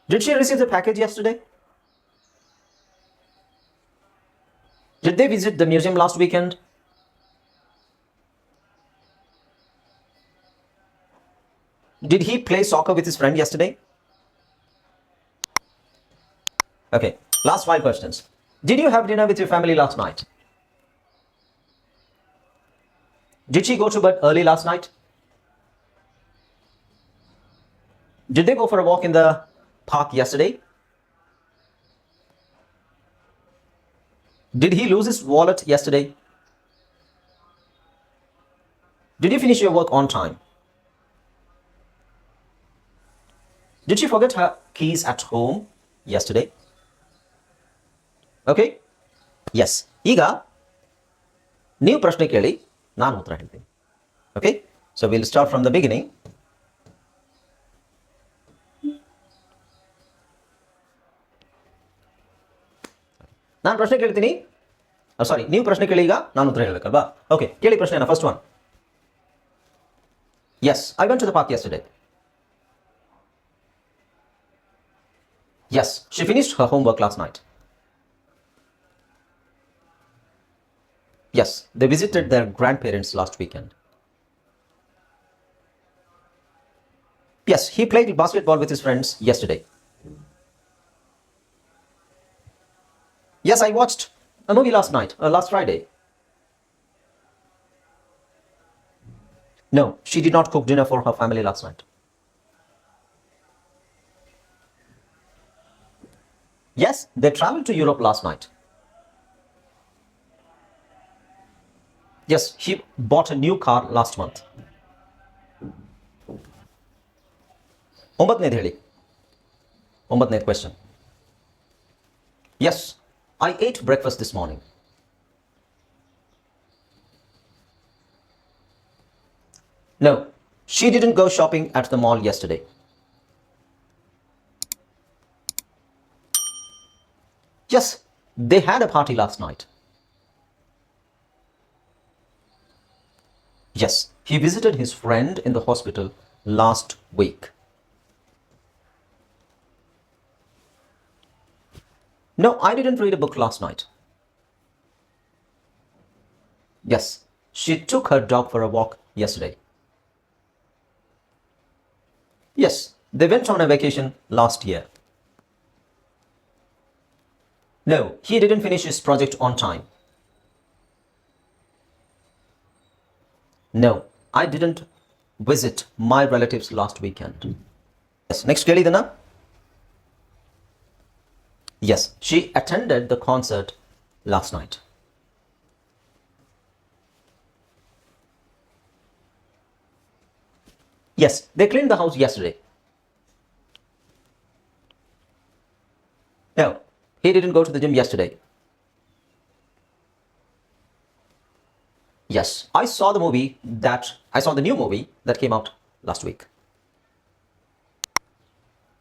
Did she receive the package yesterday? Did they visit the museum last weekend? Did he play soccer with his friend yesterday? Okay, last 5 questions. Did you have dinner with your family last night? Did she go to bed early last night? Did they go for a walk in the park yesterday? Did he lose his wallet yesterday? Did you finish your work on time? Did she forget her keys at home yesterday? Okay? Yes. ಈಗ ನೀವು ಪ್ರಶ್ನೆ ಕೇಳಿ ನಾನು ಉತ್ತರ ಹೇಳ್ತೀನಿ. Okay? So we'll start from the beginning. ನಾನು ಪ್ರಶ್ನೆ ಕೇಳ್ತೀನಿ. ಸಾರಿ, ನೀವು ಪ್ರಶ್ನೆ ಕೇಳಿ, ಈಗ ನಾನು ಉತ್ತರ ಹೇಳಬೇಕಲ್ವಾ? ಓಕೆ, ಕೇಳಿ ಪ್ರಶ್ನೆನ. First one. Yes, I went to the park yesterday. Yes, she finished her homework last night. Yes, they visited their grandparents last weekend. Yes, he played basketball with his friends yesterday. Yes, I watched a movie last Friday. No, she did not cook dinner for her family last night. Yes, they traveled to Europe last night. Yes, he bought a new car last month. ಒಂಬತ್ತನೇದು ಹೇಳಿ. ಒಂಬತ್ತನೇದು question. Yes, I ate breakfast this morning. No, she didn't go shopping at the mall yesterday. Yes, they had a party last night. Yes, he visited his friend in the hospital last week. No, I didn't read a book last night. Yes, she took her dog for a walk yesterday. Yes, they went on a vacation last year. No, he didn't finish his project on time. No, I didn't visit my relatives last weekend. Yes, next ಕೇಳಿದನಾ? Yes, she attended the concert last night. Yes, they cleaned the house yesterday. No, he didn't go to the gym yesterday. Yes, I saw the new movie that came out last week.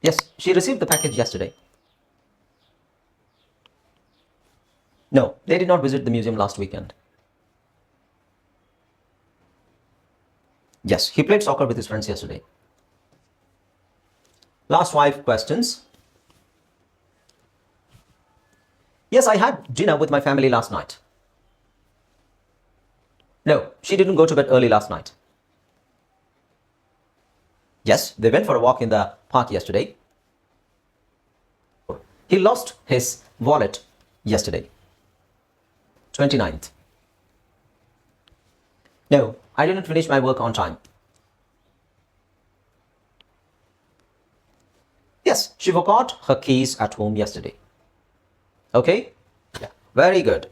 Yes, she received the package yesterday. No, they did not visit the museum last weekend. Yes, he played soccer with his friends yesterday. Last 5 questions. Yes, I had dinner with my family last night. No, she didn't go to bed early last night. Yes, they went for a walk in the park yesterday. He lost his wallet yesterday. 29th. No, I didn't finish my work on time. Yes, she forgot her keys at home yesterday. Okay very good.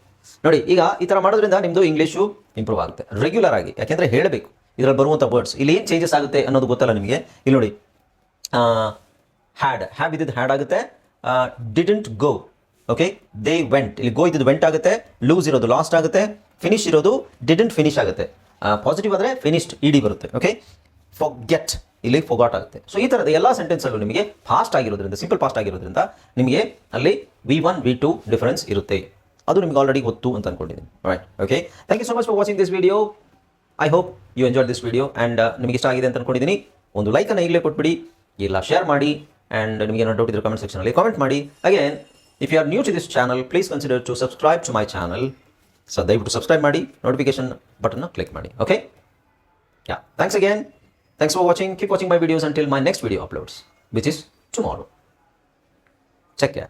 ನೋಡಿ, ಈಗ ಈ ಥರ ಮಾಡೋದ್ರಿಂದ ನಿಮ್ಮದು English improve ಆಗುತ್ತೆ regular ಆಗಿ. ಯಾಕೆಂದರೆ ಹೇಳಬೇಕು ಇದರಲ್ಲಿ ಬರುವಂಥ ವರ್ಡ್ಸ್ ಇಲ್ಲಿ ಏನು ಚೇಂಜಸ್ ಆಗುತ್ತೆ ಅನ್ನೋದು ಗೊತ್ತಲ್ಲ ನಿಮಗೆ. ಇಲ್ಲಿ ನೋಡಿ, ಹ್ಯಾವ್ ಇದ್ದಿದ್ದು ಹ್ಯಾಡ್ ಆಗುತ್ತೆ, didn't go, okay, they went, ಇಲ್ಲಿ ಗೋ ಇದ್ದಿದ್ದು ವೆಂಟ್ ಆಗುತ್ತೆ, ಲೂಸ್ ಇರೋದು ಲಾಸ್ಟ್ ಆಗುತ್ತೆ, ಫಿನಿಶ್ ಇರೋದು ಡಿಡೆಂಟ್ ಫಿನಿಶ್ ಆಗುತ್ತೆ. ಪಾಸಿಟಿವ್ ಆದರೆ ಫಿನಿಶ್ಡ್ ಇಡಿ ಬರುತ್ತೆ. ಓಕೆ, ಫಾರ್ಗೆಟ್ ಇಲ್ಲಿ ಫೊಗಾಟ್ ಆಗುತ್ತೆ. ಸೊ ಈ ಥರದ ಎಲ್ಲ ಸೆಂಟೆನ್ಸಲ್ಲೂ ನಿಮಗೆ ಫಾಸ್ಟ್ ಆಗಿರೋದ್ರಿಂದ, ಸಿಂಪಲ್ ಫಾಸ್ಟ್ ಆಗಿರೋದ್ರಿಂದ ನಿಮಗೆ ಅಲ್ಲಿ V1 V2 ಡಿಫರೆನ್ಸ್ ಇರುತ್ತೆ. ಅದು ನಿಮಗೆ ಆಲ್ರೆಡಿ ಗೊತ್ತು ಅಂತ ಅನ್ಕೊಂಡಿದ್ದೀನಿ. Right, okay, thank you so much for watching this video. I hope you enjoy this video and ನಿಮಗೆ ಇಷ್ಟ ಆಗಿದೆ ಅಂತ ಅನ್ಕೊಂಡಿದ್ದೀನಿ. ಒಂದು ಲೈಕನ್ನು ಈಗಲೇ ಕೊಟ್ಬಿಡಿ, ಇಲ್ಲ ಶೇರ್ ಮಾಡಿ, ಆ್ಯಂಡ್ ನಿಮಗೆ ಏನೋ ಡೌಟ್ ಇದ್ರೆ ಕಮೆಂಟ್ ಸೆಕ್ಷನಲ್ಲಿ ಕಾಮೆಂಟ್ ಮಾಡಿ. Again, if you are new to this channel, please consider to subscribe to my channel. So ದಯವಿಟ್ಟು ಸಬ್ಸ್ಕ್ರೈಬ್ ಮಾಡಿ, ನೋಟಿಫಿಕೇಶನ್ ಬಟನ್ನ ಕ್ಲಿಕ್ ಮಾಡಿ. Okay, yeah, thanks again. Thanks for watching. Keep watching my videos until my next video uploads, which is tomorrow. Check care.